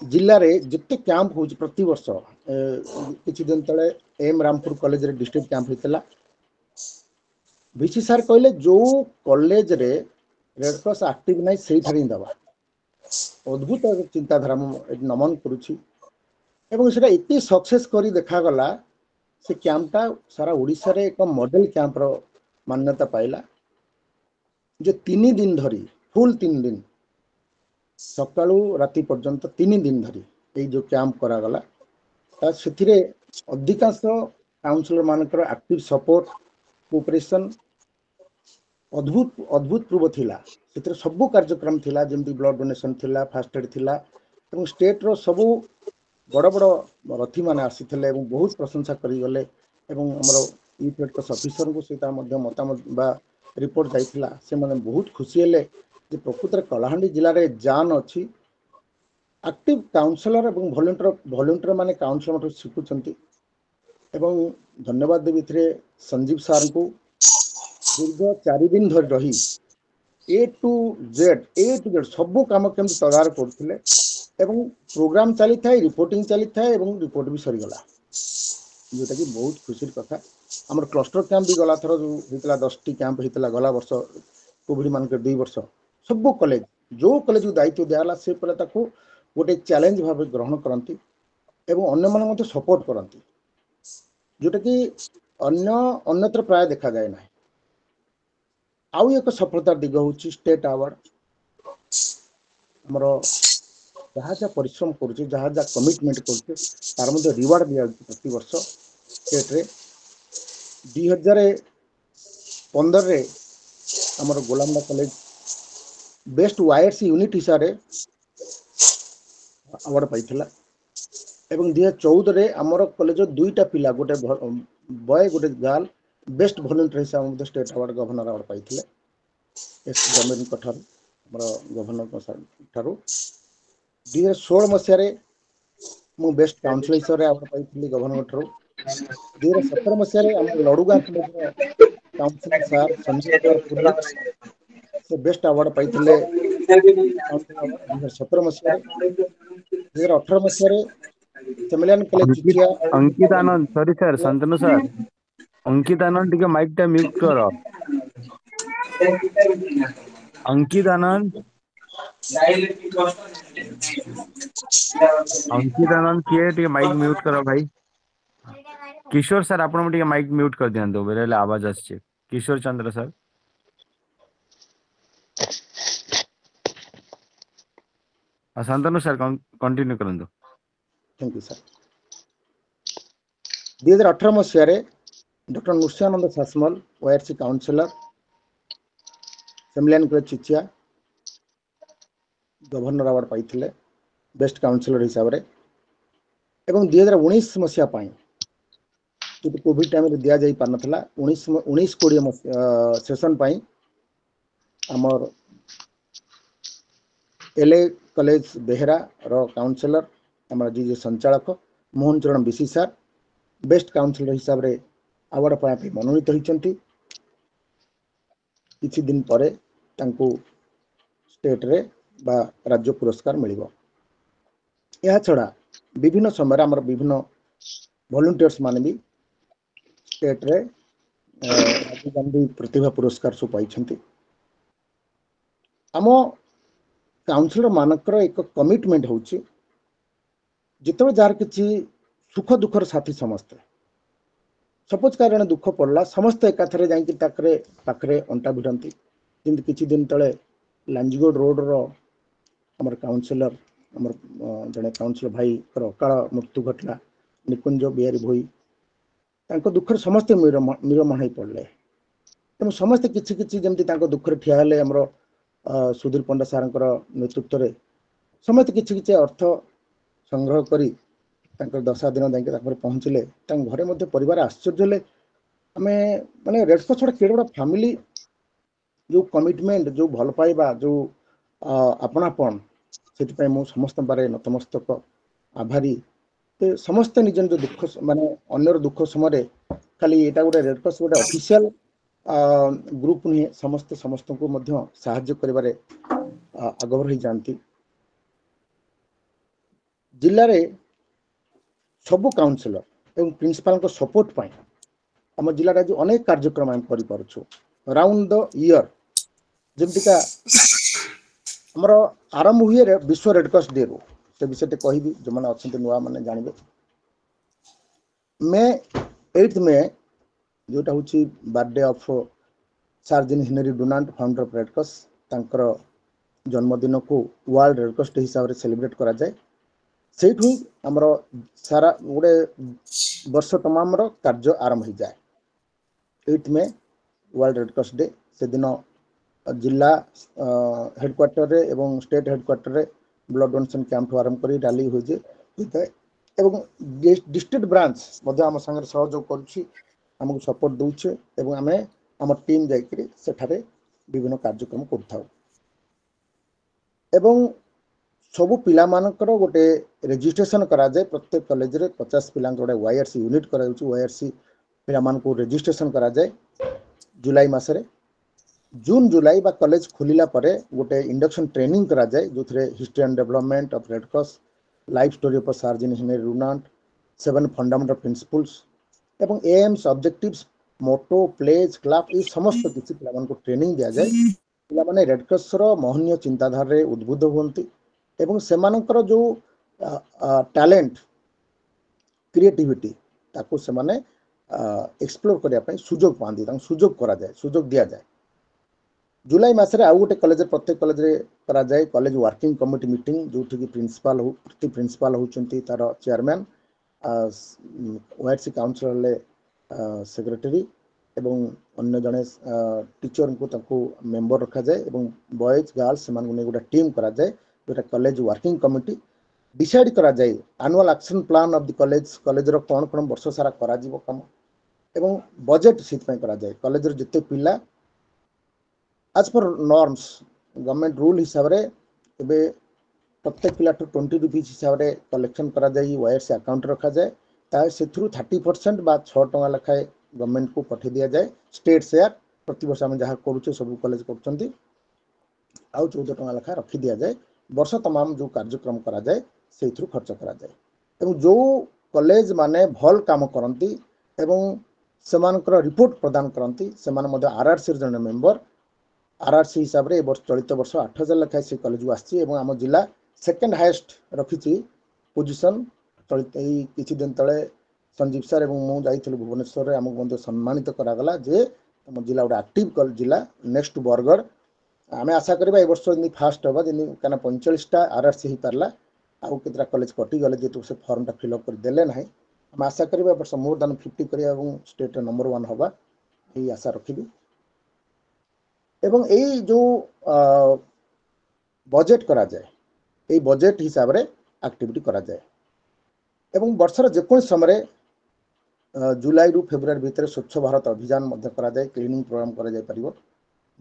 [SPEAKER 5] जिले में जिते कैंप हो प्रति वर्ष किछि दिन तले एम रामपुर कॉलेज रे डिस्ट्रिक्ट कैंप होता भिसी सार कहले जो कॉलेज रे रेड क्रॉस एक्टिव नहीं से ही दबा अद्भुत चिंताधारा मुझे नमन करुच्ची एवं सेटा इतनी सक्सेस करी देखागला से कैंपटा सारा ओडिशा रे एक मॉडल कैंप रो मान्यता पाइला जो 3 दिन धरी फुल 3 दिन सकाळू राति पर्यंत 3 दिन धरी ये जो कैंप करागला से अधिकांश काउंसिलर मानकर एक्टिव सपोर्ट कोऑपरेशन ଅଦ୍ଭୁତପୂର୍ବ ଥିଲା। ସେଥିରେ ସବୁ କାର୍ଯ୍ୟକ୍ରମ ଥିଲା, ଯେମିତି ବ୍ଲଡ୍ ଡୋନେସନ୍ ଥିଲା, ଫାଷ୍ଟ ଏଡ୍ ଥିଲା ଏବଂ ଷ୍ଟେଟ୍ର ସବୁ ବଡ଼ ବଡ଼ ରଥୀମାନେ ଆସିଥିଲେ ଏବଂ ବହୁତ ପ୍ରଶଂସା କରିଗଲେ ଏବଂ ଆମର ୟୁଥ୍ ରେଡ୍କ୍ରସ୍ ଅଫିସରଙ୍କୁ ସେଇଟା ମଧ୍ୟ ମତାମତ ବା ରିପୋର୍ଟ ଯାଇଥିଲା। ସେମାନେ ବହୁତ ଖୁସି ହେଲେ ଯେ ପ୍ରକୃତରେ କଳାହାଣ୍ଡି ଜିଲ୍ଲାରେ ଜାନ୍ ଅଛି। ଆକ୍ଟିଭ କାଉନସିଲର ଏବଂ ଭଲେଣ୍ଟିୟର ମାନେ କାଉନସିଲର ଶିଖୁଛନ୍ତି ଏବଂ ଧନ୍ୟବାଦ ଦେବି ଏଥିରେ ସଞ୍ଜୀବ ସାର୍ଙ୍କୁ ଦୀର୍ଘ 4 ଦିନ ଧରି ରହି A to Z ସବୁ କାମ କେମିତି ତଦାରଖ କରୁଥିଲେ ଏବଂ ପ୍ରୋଗ୍ରାମ ଚାଲିଥାଏ, ରିପୋର୍ଟିଂ ଚାଲିଥାଏ ଏବଂ ରିପୋର୍ଟ ବି ସରିଗଲା, ଯୋଉଟାକି ବହୁତ ଖୁସିର କଥା। ଆମର କ୍ଲଷ୍ଟର କ୍ୟାମ୍ପ ବି ଗଲା ଥର ଯେଉଁ ହେଇଥିଲା 10ଟି କ୍ୟାମ୍ପ ହେଇଥିଲା ଗଲା ବର୍ଷ କୋଭିଡ ମାନଙ୍କର 2 ବର୍ଷ, ସବୁ କଲେଜ ଯୋଉ କଲେଜକୁ ଦାୟିତ୍ୱ ଦିଆଗଲା ସେ ପିଲା ତାକୁ ଗୋଟେ ଚ୍ୟାଲେଞ୍ଜ ଭାବେ ଗ୍ରହଣ କରନ୍ତି ଏବଂ ଅନ୍ୟମାନେ ମଧ୍ୟ ସପୋର୍ଟ କରନ୍ତି, ଯୋଉଟାକି ଅନ୍ୟତ୍ର ପ୍ରାୟ ଦେଖାଯାଏ ନାହିଁ। ଆଉ ଏକ ସଫଳତାର ଦିଗ ହେଉଛି ଷ୍ଟେଟ୍ ଆୱାର୍ଡ। ଆମର ଯାହା ଯାହା ପରିଶ୍ରମ କରୁଛି, ଯାହା ଯାହା କମିଟମେଣ୍ଟ କରୁছে ତାର ମଧ୍ୟ ରିୱାର୍ଡ ଦିଆଯାଉଛି ପ୍ରତିବର୍ଷ ଷ୍ଟେଟ୍ରେ। 2015ରେ ଆମର ଗୋଲାମା କଲେଜ ବେଷ୍ଟ ୱାଇଏସି ୟୁନିଟ୍ ହିସାବରେ ଆୱାର୍ଡ ପାଇଥିଲା ଏବଂ 2014ରେ ଆମର କଲେଜ 2ଟା ପିଲା, ଗୋଟେ ବୟ ଗୋଟେ ଗାର୍ଲ ବେଷ୍ଟ ଭଲେଣ୍ଟିୟର ହିସାବରେ ମଧ୍ୟ ଷ୍ଟେଟ୍ ଆୱାର୍ଡ ଗଭର୍ଣ୍ଣର ଆୱାର୍ଡ ପାଇଥିଲେ ଏସ୍ ଗଭର୍ଣ୍ଣମେଣ୍ଟଙ୍କ ଠାରୁ, ଆମର ଗଭର୍ଣ୍ଣରଙ୍କ ଠାରୁ। 2016 ମସିହାରେ ମୁଁ ବେଷ୍ଟ କାଉନସିଲର ହିସାବରେ ଆୱାର୍ଡ ପାଇଥିଲି ଗଭର୍ଣ୍ଣରଙ୍କ ଠାରୁ। 2017 ମସିହାରେ ଆମର ଲଡୁଗାଁ କଲେଜର କାଉନସିଲର ସାର୍ ସଞ୍ଜୀବ କୁମାର ପୁରୋହିତ ସେ ବେଷ୍ଟ ଆୱାର୍ଡ ପାଇଥିଲେ କାଉନସିଲର ଆୱାର୍ଡ 2017 ମସିହାରେ। 2018 ମସିହାରେ ସେମିଲାନ college ଚୁଚିଆ
[SPEAKER 6] Ankit Anand sorry sir Shantanu sir Ankit Anand टिके माइक टा म्यूट कर अंकित आनंद अंकित आनंद किए टिके माइक म्यूट करो भाई किशोर सर आपण टिके माइक म्यूट कर दियंतु बेले आवाज आछे Kishore Chandra sir Shantanu sir continue करंतु
[SPEAKER 5] थैंक यू सर। 2018 ମସିହାରେ doctor Nrusinghananda Sasmal ORC counsellor ସେମିଲାନ କଲେଜ ଚିଚିଆ ଗଭର୍ଣ୍ଣର ଆୱାର୍ଡ ପାଇଥିଲେ ବେଷ୍ଟ କାଉନସିଲର ହିସାବରେ। ଏବଂ 2019 ମସିହା ପାଇଁ ଯେହେତୁ କୋଭିଡ ଟାଇମରେ ଦିଆଯାଇ ପାରିନଥିଲା 19-20 ସେସନ ପାଇଁ ଆମର LA କଲେଜ ବେହେରାର କାଉନସିଲର ଆମର ଯିଏ ସଞ୍ଚାଳକ Mohan Charan Bishi sir best counsellor ହିସାବରେ ଆୱାର୍ଡ ପାଇବା ପାଇଁ ମନୋନୀତ ହୋଇଛନ୍ତି। କିଛି ଦିନ ପରେ ତାଙ୍କୁ ଷ୍ଟେଟ୍ରେ ବା ରାଜ୍ୟ ପୁରସ୍କାର ମିଳିବ। ଏହା ଛଡ଼ା ବିଭିନ୍ନ ସମୟରେ ଆମର ବିଭିନ୍ନ ଭଲେଣ୍ଟିୟର୍ସ ମାନେ ବି ଷ୍ଟେଟ୍ରେ ରାଜୀବ ଗାନ୍ଧୀ ପ୍ରତିଭା ପୁରସ୍କାର ସବୁ ପାଇଛନ୍ତି। ଆମ କାଉନସିଲର ମାନଙ୍କର ଏକ କମିଟମେଣ୍ଟ ହେଉଛି ଯେତେବେଳେ ଯାହାର କିଛି ସୁଖ ଦୁଃଖର ସାଥୀ ସମସ୍ତେ, ସପୋଜ କାହାର ଜଣେ ଦୁଃଖ ପଡ଼ିଲା ସମସ୍ତେ ଏକାଥରେ ଯାଇକି ପାଖରେ ଅଣ୍ଟା ଭିଡ଼ନ୍ତି। ଯେମିତି କିଛି ଦିନ ତଳେ ଲାଞ୍ଜିଗୋଡ଼ ରୋଡର ଆମର କାଉନସିଲର ଆମର ଜଣେ କାଉନସିଲର ଭାଇଙ୍କର ଅକାଳ ମୃତ୍ୟୁ ଘଟିଲା, ନିକୁଞ୍ଜ ବିହାରୀ ଭୋଇ, ତାଙ୍କ ଦୁଃଖରେ ସମସ୍ତେ ମ୍ରିୟମାଣ ହେଇ ପଡ଼ିଲେ। ତେଣୁ ସମସ୍ତେ କିଛି କିଛି ଯେମିତି ତାଙ୍କ ଦୁଃଖରେ ଠିଆ ହେଲେ। ଆମର ସୁଧୀର ପଣ୍ଡା ସାର୍ଙ୍କର ନେତୃତ୍ୱରେ ସମସ୍ତେ କିଛି କିଛି ଅର୍ଥ ସଂଗ୍ରହ କରି ତାଙ୍କର ଦଶା ଦିନ ଯାଇକି ତାଙ୍କର ପହଞ୍ଚିଲେ। ତାଙ୍କ ଘରେ ମଧ୍ୟ ପରିବାର ଆଶ୍ଚର୍ଯ୍ୟ ହେଲେ, ଆମେ ମାନେ ରେଡ୍କ୍ରସ୍ ଗୋଟେ କେଡ଼େ ବଡ଼ ଫ୍ୟାମିଲି, ଯେଉଁ କମିଟମେଣ୍ଟ, ଯେଉଁ ଭଲ ପାଇବା, ଯେଉଁ ଆପଣାପଣ, ସେଥିପାଇଁ ମୁଁ ସମସ୍ତଙ୍କ ବାରେ ନତମସ୍ତକ ଆଭାରୀ। ସମସ୍ତେ ନିଜ ନିଜ ଦୁଃଖ ମାନେ ଅନ୍ୟର ଦୁଃଖ ସମୟରେ ଖାଲି ଏଇଟା ଗୋଟେ ରେଡ୍କ୍ରସ୍ ଗୋଟେ ଅଫିସିଆଲ ଗ୍ରୁପ ନୁହେଁ, ସମସ୍ତେ ସମସ୍ତଙ୍କୁ ମଧ୍ୟ ସାହାଯ୍ୟ କରିବାରେ ଆଗଭର ହେଇଯାଆନ୍ତି। ଜିଲ୍ଲାରେ ସବୁ କାଉନସିଲର ଏବଂ ପ୍ରିନ୍ସିପାଲଙ୍କ ସପୋର୍ଟ ପାଇଁ ଆମ ଜିଲ୍ଲାରେ ଆଜି ଅନେକ କାର୍ଯ୍ୟକ୍ରମ ଆମେ କରିପାରୁଛୁ ରାଉଣ୍ଡ ଦ ଇୟର। ଯେମିତିକା ଆମର ଆରମ୍ଭ ହୁଏ ବିଶ୍ୱ ରେଡ୍କ୍ରସ୍ ଡେରୁ, ସେ ବିଷୟରେ କହିବି, ଯେଉଁମାନେ ଅଛନ୍ତି ନୂଆ ମାନେ ଜାଣିବେ। May 8 ମେ ଯେଉଁଟା ହେଉଛି birthday of Sir Jean Henry Dunant, founder of Red Cross, ତାଙ୍କର ଜନ୍ମଦିନକୁ ୱାର୍ଲଡ ରେଡ୍କ୍ରସ୍ ଡେ ହିସାବରେ ସେଲିବ୍ରେଟ୍ କରାଯାଏ। ସେଇଠୁ ହିଁ ଆମର ସାରା ଗୋଟେ ବର୍ଷ ତମାମର କାର୍ଯ୍ୟ ଆରମ୍ଭ ହେଇଯାଏ। 8 ମେ ୱାର୍ଲଡ ରେଡ୍କ୍ରସ୍ ଡେ से दिन जिला हेडक्वार्टर रे एवं स्टेट हेडक्वार्टर रे ब्लड डोनेशन कैंप आरंभ कर रैली होजे एवं डिस्ट्रिक्ट ब्रांच मध्य आम संगे सहयोग करुछि आमको सपोर्ट दउछे एवं आमे आम टीम जाइकरी सेठारे विभिन्न कार्यक्रम करथाउ एवं सबु पिला मानकर गोटे रेजिस्ट्रेशन करा जाए प्रत्येक कॉलेज रे 50 पिला गोटे वाईआरसी यूनिट करा जाउछि वाईआरसी पिला मान को रेजिस्ट्रेशन करा जाए जुलाई मासरे जून जुलाई बा कॉलेज खुलिला परे गोटे इंडक्शन ट्रेनिंग करा जाए जो history and development of red cross life story of sir Jean Henry Dunant 7 fundamental principles एवं aims objectives motto pledge club ये समस्त किसी पिला मान को ट्रेनिंग दिया जाए पिला माने रेड क्रॉस रो महनीय चिंताधारा रे उद्बुद्ध होंती एवं सेमानकर जो टैलेंट क्रिएटिविटी ताको से माने एक्सप्लोर करने ପାଇଁ ସୁଯୋଗ ପାଆନ୍ତି ତାଙ୍କୁ ସୁଯୋଗ କରାଯାଏ ସୁଯୋଗ ଦିଆଯାଏ जुलाई मासरे आउ गोटे कॉलेज प्रत्येक कॉलेज रे करा जाए कॉलेज वर्किंग कमिटी मीटिंग जोठी की प्रिंसिपल हो प्रति प्रिंसिपल होचंती तार चेयरमैन ओआरसी काउंसिल ले सेक्रेटरी एवं अन्य जने टीचर को ताको मेंबर रखा जाए एवं बॉयज गर्ल्स समान गुने गोटे टीम करा जाए जोटा कॉलेज वर्किंग कमिटी डिसाइड करा जाए annual action plan of the college college रो कोन कोन वर्ष सारा करा जीवो काम एवं बजेट सीट पे करा जाए कॉलेज रो जते पिला आज पर नॉर्म्स गवर्नमेंट रूल हिसाब रे एबे प्रत्येक पिला 20 रुपीस हिसाब रे कलेक्शन करा जाए वाईआरसी अकाउंट रखा जाए ता से थ्रू 30% बा 6 टका लखाए गवर्नमेंट को पठे दिया जाए स्टेट शेयर प्रति वर्ष हम जहाँ करूचे सब कॉलेज करछंती आउ 14 टका लखा रखी दिया जाए वर्ष तमाम जो कार्यक्रम करा जाए से थ्रू खर्च करा जाए एवं जो कॉलेज माने भल काम करंती एवं सेमानकर रिपोर्ट प्रदान करंती सेमान मध्ये आरआरसी जन मेंबर आरआरसी हिसाब रे वर्ष चलित वर्ष 8000 लखाए से कॉलेज को आछि एवं आम जिला सेकंड हाईएस्ट रखिछि पोजीशन चलित किछि दिन तळे संजीव सर एवं मु जाइथिलु भुवनेश्वर रे हमक मध्ये सम्मानित करा गला जे हम जिला गोटे एक्टिव कॉलेज जिला नेक्स्ट बरगढ़ आमे आशा करबा ए वर्ष नि फास्ट होबा जनि काना 45 टा आरआरसी ही परला आउ केतरा कॉलेज कटि गले जेतु से फॉर्म टा फिल अप कर देले नाही हम आशा करबा ए वर्ष मोर देन 50 करिया एवं स्टेट नंबर 1 होबा एई आशा रखिबी एवं यही जो बजेट करा जाए यही बजेट हिसाब रे एक्टिविटी करा जाए एवं वर्षर जेको समय जुलाई रु फेब्रुआरी भितर स्वच्छ भारत अभियान मध्य करा जाए क्लीनिंग प्रोग्राम करा जाए परिबो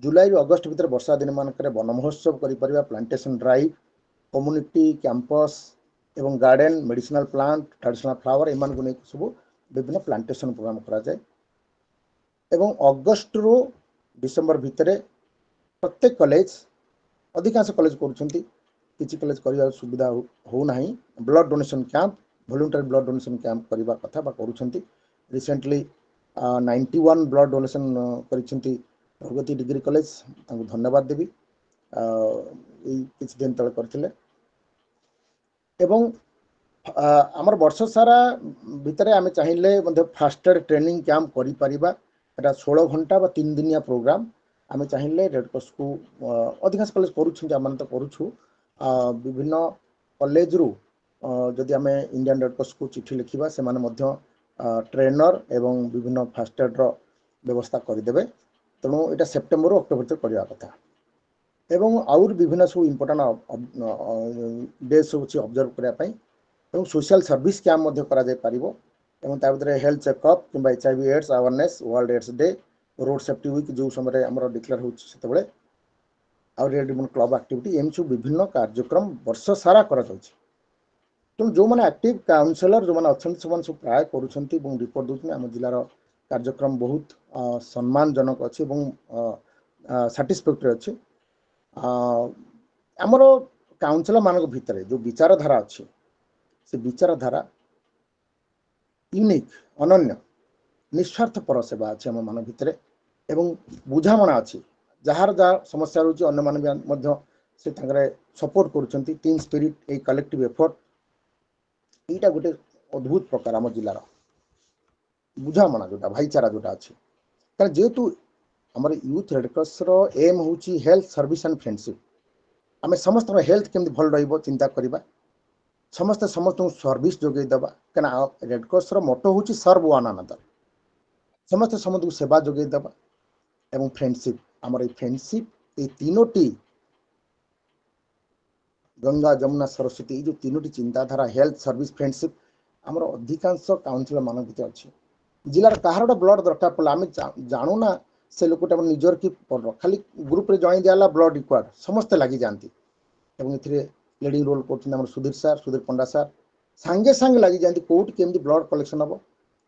[SPEAKER 5] जुलाई रु अगस्त भितर वर्षा दिन मानकरे वन महोत्सव करि परिबा प्लांटेशन ड्राइव कम्युनिटी कैंपस एवं garden medicinal plant traditional flower एमान को नै सब विभिन्न प्लांटेशन प्रोग्राम करा जाए एवं अगस्त रु डिसेंबर भितर प्रत्येक कॉलेज अधिकांश कॉलेज करुछंती किछि कॉलेज करिया सुविधा हो नाही blood donation camp voluntary blood donation camp करिबा कथा बा करुछंती रिसेंटली 91 ब्लड डोनेशन करिछंती प्रगति डिग्री कॉलेज तांको धन्यवाद देबी किछि दिन तळे करथिले एवं आमर वर्ष सारा भितर आमे चाहिले मध्ये फास्टर ट्रेनिंग कैंप करि परिबा एटा 16 घंटा बा 3 दिनिया प्रोग्राम आमे चाहिए रेड क्रॉस को अधिकांश कॉलेज करूछु आम तो करूछु विभिन्न कॉलेज रु जदि आमे इंडियन रेड क्रॉस को चिठी लिखिबा से माने मध्य ट्रेनर एवं विभिन्न फास्ट एड रो व्यवस्था करदेवे तेणु यहाँ सेप्टेम्बर अक्टोबर तक करवा कथा एवं आउर विभिन्न सब इम्पोर्टाट डे सब अच्छी ऑब्जर्व करने एवं सोशल सर्विस कैंप मध्य करा जाय पारिबो एवं ता भीतर हेल्थ चेकअप कि HIV AIDS awareness world AIDS day road safety week जो समय आम डिक्लेयर होते क्लब एक्टिविटी एम सब विभिन्न कार्यक्रम वर्ष सारा करा तेणु जो मैंने एक्टिव काउनसिलर जो मैंने अच्छा सब प्राय करुँच रिपोर्ट दूसरी आम जिलार कार्यक्रम बहुत सम्मानजनक अच्छी साटिस्फैक्टरी अच्छी आमर काउनसिलर मान भितर जो विचारधारा अच्छी से विचारधारा यूनिक अनन्य निस्वार्थपर सेवा अच्छी आम मान भितर एवं बुझामणा अच्छी जार जहाँ समस्या रोचे अन्य मान से सपोर्ट करुँच टीम स्पिरिट ए कलेक्टिव एफर्ट यहीटा गोटे अद्भुत प्रकार आम जिलार बुझामणा जोटा भाईचारा जोटा अच्छी कारण जेहेतु आमर यूथ रेड क्रॉस एम हूँ हेल्थ सर्विस एंड फ्रेंडशिप आम समस्त हेल्थ केमती भल रही चिंता करवा समस्ते समस्त सर्विस जोगेदेवा कहीं रेड क्रॉस मोटो हूँ सर्व वन अनदर समस्ते समस्त को सेवा जोगेदेवा एवं फ्रेंडशिप आमर फ्रेंडशिप ये तीनोटी गंगा जमुना सरस्वती जो तीनोटी चिंताधारा हेल्थ सर्विस फ्रेंडशिप आमर अधिकांश काउंसिलर मान भर अच्छी जिलार कहार ब्लड दरकार पड़ा आम जानूना से लोकटा निजर कि खाली ग्रुप रे जॉइन दिया ब्लड रिक्वायर्ड समस्ते लगी जाती लीडिंग रोल कर सुधीर पंडा सार सांगे सांगे लगी जाती कौट केमती ब्लड कलेक्शन हम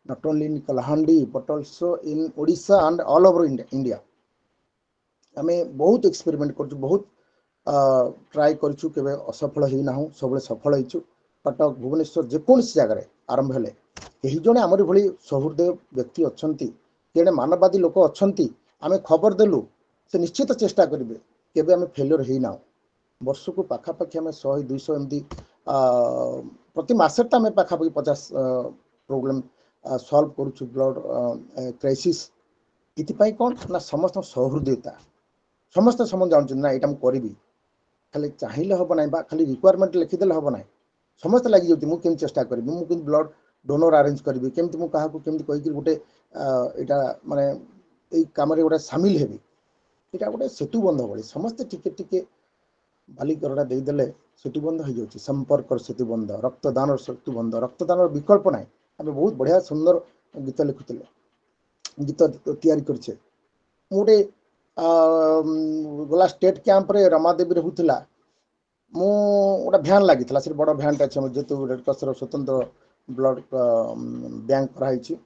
[SPEAKER 5] not only in Kalahandi but also in Odisha and all over India आम बहुत एक्सपेरिमेंट कर बहुत ट्राए करूँ के असफल होना सब सफल हो कटक भुवनेश्वर जेकोसी जगार आरंभ हेले कहीं जड़े आमरी भली सहृदय व्यक्ति अच्छा जे मानववादी लोक अच्छा आम खबर देलु से निश्चित चेष्टा करेंगे केवे आम फेल्योर होना वर्ष को पाखापाखि आम 100-200 एमती प्रति मासे तो आम पाखापाखि 50 प्रोब्लेम सॉल्व करूँ ब्लड क्राइसिस ये कौन ना समस्त सहृदयता समस्त समझ जानते ना यहाँ मुझे करी खाली चाहिए हम ना खाली रिक्वायरमेंट लिखिदे हम ना समस्त लगी जाती मुझे चेष्टा करी मुझे ब्लड डोनर अरेंज करी केमती मुझे कहीं कहीकि गोटे यहाँ माने कम गोटे सामिल हेबी यहाँ गोटे सेतुबंध भाई समस्ते टिके टिके बालिकरड़ा देदेले सेतुबंध हो जाए संपर्क सेतुबंध रक्तदान सेतुबंध रक्तदान विकल्प ना आम बहुत बढ़िया सुंदर गीत लिखुले गीत तैयारी करे गोटे गला स्टेट कैंप रे रमादेवी होता मु गोटे भ्यान लगी से बड़ भ्यान अच्छे जेहतु रेडक्रॉस स्वतंत्र ब्लड बैंक कराई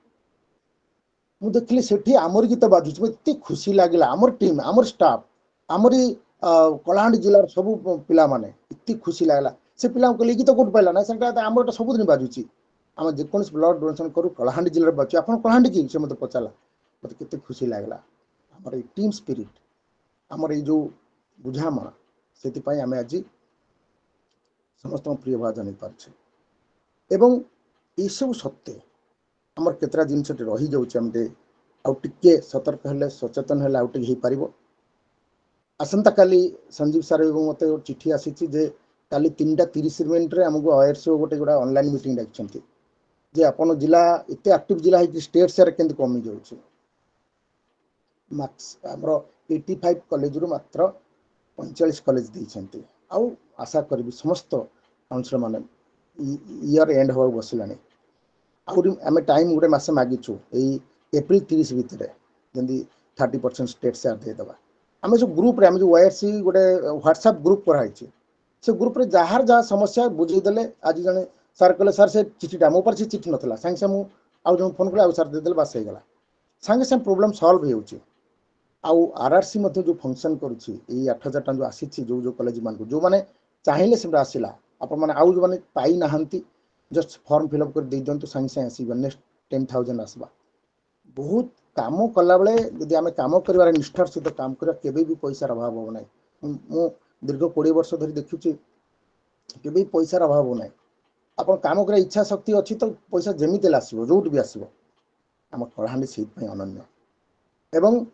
[SPEAKER 5] मु देखली सेठी आमर गीत बाजुच एत खुशी लगे आमर टीम आमर स्टाफ आमरी कलाहांडी जिलार सब पिला माने एत खुशी लगला से पिला कहले गीत कौट पाइला ना से आमर सबुदिन बाजुची आम जेकोसी ब्लड डोनेशन करूँ कलाहांडी जिले बाजू आप कलाहांडी की से मतलब पचारा मत के खुशी लगला आमर ये टीम स्पिरिट आमर ये जो बुझामणा से आम आज समस्त प्रिय भाव जानी पार्छे एवं ये सब सत्य आमर केतरा जिनस रही जाऊे आउ टिके सतर्क हेले सचेतन हेले आउटे हो पार आसंता काली संजीव सार मत चिठी आसी जे काली 3:30 मिनिट आमको आयर्स गोटे गोटे ऑनलाइन मीटिंग डाकि जे अपन जिला एत एक्टिव जिला है स्टेट सेयार के कमी जाऊँ मार्क्स आमर 85 कॉलेज रु मात्र 45 कॉलेज देते आउ आशा करी समस्त काउंसिलर माने ईयर एंड हो बसला आम टाइम गोटे मसे मागिचु एप्रिल 30 भितर जमी 30% स्टेट सेयार देदेबा आम जो ग्रुप आम जो वायरसी गोटे व्हाट्सएप ग्रुप कराई से ग्रुप रे जार जहाँ समस्या बुझेदेले आज जड़े सार कहले सार से चिठीटा मो पर से चिठी नाला सागे सागे मुझे फोन कले सार देदेले बास होगा सागे सागे प्रोब्लेम सल्व हो आरआरसी जो फंक्शन करुच्ची 8,000 टका जो आसी जो जो कॉलेज मान जो मैंने चाहिए से आसला आपण मैंने आउ जो मैंने पाई ना जस्ट फॉर्म फिलअप कर दे दिंतु सागे सागे आसब नेक्स्ट 10,000 आसवा बहुत काम कला बेले यदि आम कम कर निष्ठार सहित काम करा केबे भी पैसार अभाव हो ना मु दीर्घ 20 वर्ष धरी देखुची केबे पैसार अभाव हो ना आप काम कर इच्छा शक्ति अच्छी तो पैसा जमी आसो जोट भी आसो आम कलाहांडी से अनन्य एवं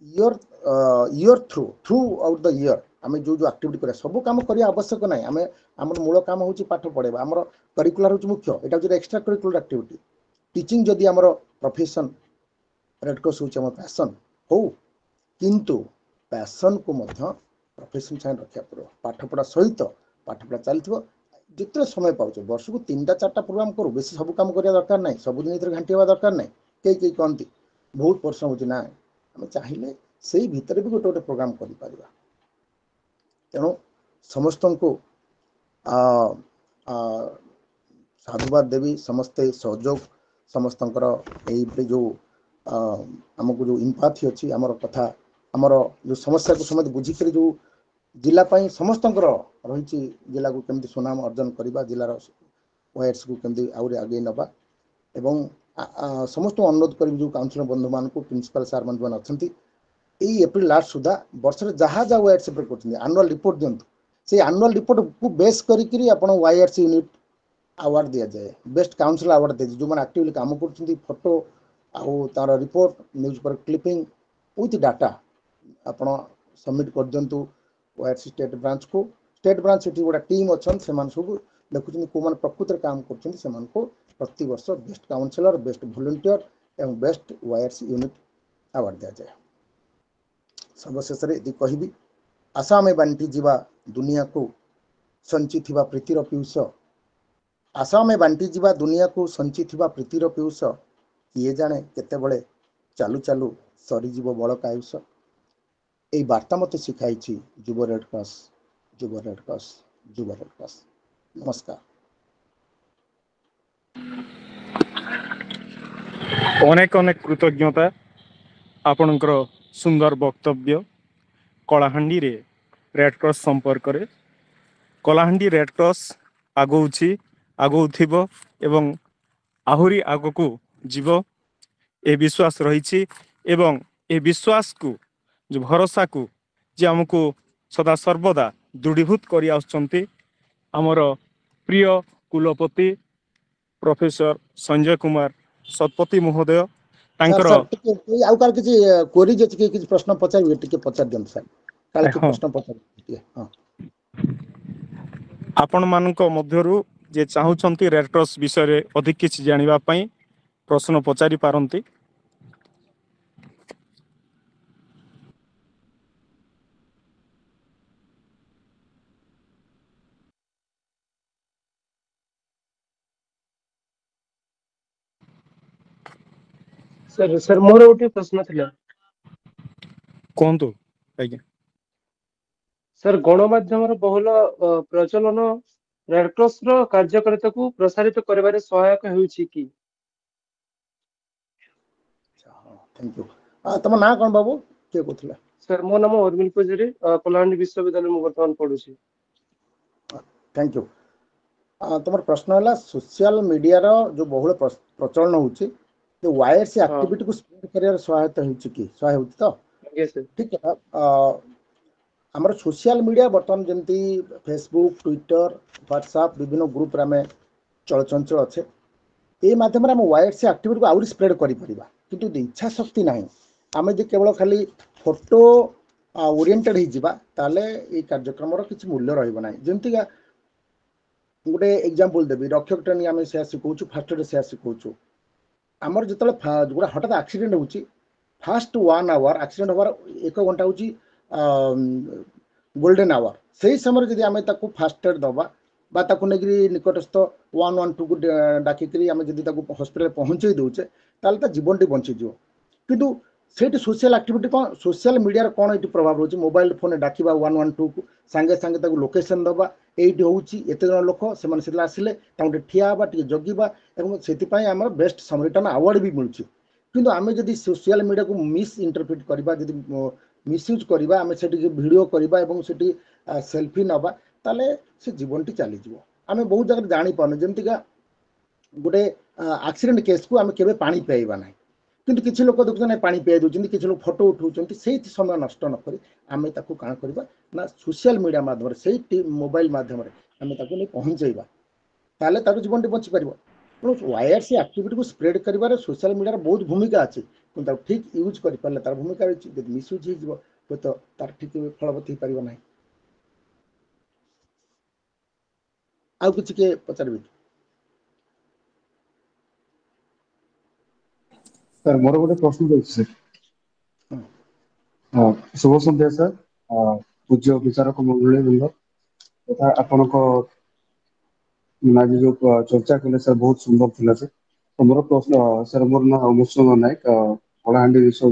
[SPEAKER 5] year through out the year आम जो जो एक्टिविटी करा सब काम करने आवश्यक ना आम आम मूल काम हूँ पाठ पढ़ेगा आम करिकुलर हूँ मुख्य यहाँ हूँ एक्सट्रा करिकुलर एक्टिविटी टीचिंग जदि आमर प्रोफेशन रेडक्रॉस हूँ पैसन हो किंतु पैसन को प्रोफेशन साथ रखा पड़ो पाठपढ़ा सहित पाठपढ़ा चलती जिते समय पाच वर्ष को 3-4टा प्रोग्राम करूँ बेस सब कम करने दरकार ना सबुदिन ये घाटी हवा दरकार ना कई कहती बहुत परिश्रम हो ना आम चाहिए से भितर भी गोटे गोटे प्रोग्राम कर तेणु समस्त को साधुवाद देवी समस्ते सहयोग समस्त जो आमको जो इम्पाथी अच्छी आमर कथा आमर जो समस्या को समझ बुझिक जो जिलापाई समस्त रही जिला को केमती सुनाम अर्जन करवा जिलार वायर्स को केमती आउरी आगे नवा एवं समस्त अनुरोध कर जो काउंसिलर बंधु मान प्रिंसिपल सार बंधु मान अच्छा यही एप्रिल लास्ट सुधा वर्ष जहाँ जहाँ वायर्स कर आनुआल रिपोर्ट दिंतु से आनुआल रिपोर्ट को बेस करी आप वायर्स यूनिट अवार्ड दि जाए बेस्ट काउंसिल अवार्ड दिए जो मैंने एक्टिवली काम कर फोटो आउ तार रिपोर्ट न्यूज पर क्लिपिंग विथ डाटा आपण सबमिट कर दिंतु वायर्स स्टेट ब्रांच से गोटे टीम अच्छा से सब देखुं कौ मैंने प्रकृत काम कर प्रति वर्ष बेस्ट काउंसिलर बेस्ट वॉलंटियर एवं बेस्ट वायर्स यूनिट अवार्ड दि जाए। सर्वशेष यदि कहबी आशा आमे बांटी जीवा दुनिया को संची थिबा प्रीतिर पीयूष आशा आमे बांटी जीवा दुनिया को संची थिबा प्रीतिर पीयूष किए जाने केतेबेले चालू चालू सरीजीव बड़का आयुष यही वार्ता मत शिखाई युव रेड क्रॉस युव रेड क्रॉस युव रेड क्रॉस। नमस्कार।
[SPEAKER 1] अनेक अनेक कृतज्ञता आपणकर सुंदर वक्तव्य कलाहांडी रे रेड क्रॉस संपर्क रे कलाहांडी रेड क्रॉस आगौछि आगौथिबो एवं आहुरी आगकू जीव ए विश्वास रही एवं ए विश्वास को जो भरोसा को जे हमको सदा सर्वदा दृढ़ीभूत करी आछंती हमर प्रिय कुलपति प्रोफेसर संजय कुमार सतपथी महोदय
[SPEAKER 5] सर
[SPEAKER 1] तांकर
[SPEAKER 5] सर टिके आउ कार किछि कोरी जे किछि प्रश्न पचार टिके पचार दियन सर काले कि
[SPEAKER 1] हाँ।
[SPEAKER 5] प्रश्न पचार टिके हां
[SPEAKER 1] आपण मानक मध्यरु जे चाहुचंती रेड क्रॉस विषय रे अधिक किछि जानिबा पई प्रश्न पचारि पारंती।
[SPEAKER 7] सर सर मोर गोटे प्रश्न थिला
[SPEAKER 1] कोंतु आज्ञा
[SPEAKER 7] सर गणमाध्यमर बहुल प्रचलन रेड क्रॉस रो कार्यकारिता को प्रसारित करबारे सहायक हेउछि कि?
[SPEAKER 5] थैंक यू तम ना कोन बाबू के कोथला?
[SPEAKER 7] सर मो नाम उर्मिल पूजारी कलाहांडी विश्वविद्यालय में वर्तमान पढुछि।
[SPEAKER 5] थैंक यू तुम प्रश्न है सोशल मीडिया रो जो बहुल प्रचलन होउछि जो वायरस एक्टिविटी को स्प्रेड करियर सहायता होउछि कि सहाय होउछि तो
[SPEAKER 7] यस सर
[SPEAKER 5] ठीक है। आमर सोशल मीडिया बर्तमान जमती फेसबुक ट्विटर व्हाट्सएप विभिन्न ग्रुप रे हमें चलचंचल अच्छे ये माध्यम आम वायरस एक्टिविटी को आउरी स्प्रेड करि परिबा किंतु इच्छा शक्ति नाही आमे जे केवल खाली फोटो ओरिएंटेड ही जिबा ताले ए कार्यक्रम रो किछ मूल्य रहइबो नाही जेमति का गोटे एग्जांपल देबी रक्षक ट्रेनिंग आम से शिखौछु फास्ट एड से शिखौछु आमर जतले गोटा हठात एक्सीडेंट होउची फास्ट 1 आवर एक्सीडेंट होवार 1 घंटा होउची गोल्डन आवर से समय जदि आम फास्ट एड दबा बा ताकू नेगिरी निकटस्थ 112 को डाकिक आम जदि हॉस्पिटल पहुंचे दौचे ताले ता जीवन टी बंची जो किंतु सेठी सोशल एक्टिविटी कौन सोशल मीडिया कौन ये प्रभाव रोचे मोबाइल फोन डाकिबा 112 को सांगे सांगे ताकू लोकेशन दबा एटी होउची एते जन लोक सेमान सेला आसिले तांटे ठिया बा टिके जगिबा एवं सेति पई हमर बेस्ट समरिटन अवार्ड भी मिलुची किंतु आमे जदि सोशल मीडिया को मिस इंटरप्रेट करबा जदि मिसयूज करबा आमे सेठी वीडियो करबा एवं सेठी सेल्फी नबा ताले से जीवन टी चली जीवो आमे बहुत जगह जानि पानो जेमति का गोटे एक्सीडेंट केस को आमे केबे पानी पेइबा नाही किंतु किछि लोक देखुछन पानी पेइ दोचंती किछि लोक फोटो उठाउचंती सेही समय नष्ट न करी आमे ताकू काण करबा ना सोशल मीडिया माध्यम रे सेही मोबाइल माध्यम रे आमे ताकू नै पहुंचैबा ताले ताकू जीवन टी बंची परिबो वायरस एक्टिविटी को स्प्रेड करिबारे सोशल मीडिया रे बहुत भूमिका अछि किंतु ठीक यूज करि परले तार भूमिका अछि जदि मिसयूज हि जीवो तो तार ठीक फलवती परिबो नाही। आउ किछि के पचारबी?
[SPEAKER 8] सर मोर गोटे प्रश्न अछि सर। शुभ संध्या सर पूज्य विचारक मंडली बृंद तथा आपनक आज जो चर्चा कले सर बहुत सुंदर थिला सर। तो मोर प्रश्न सर मोर ना उमेश नायक कलाहांडी विश्व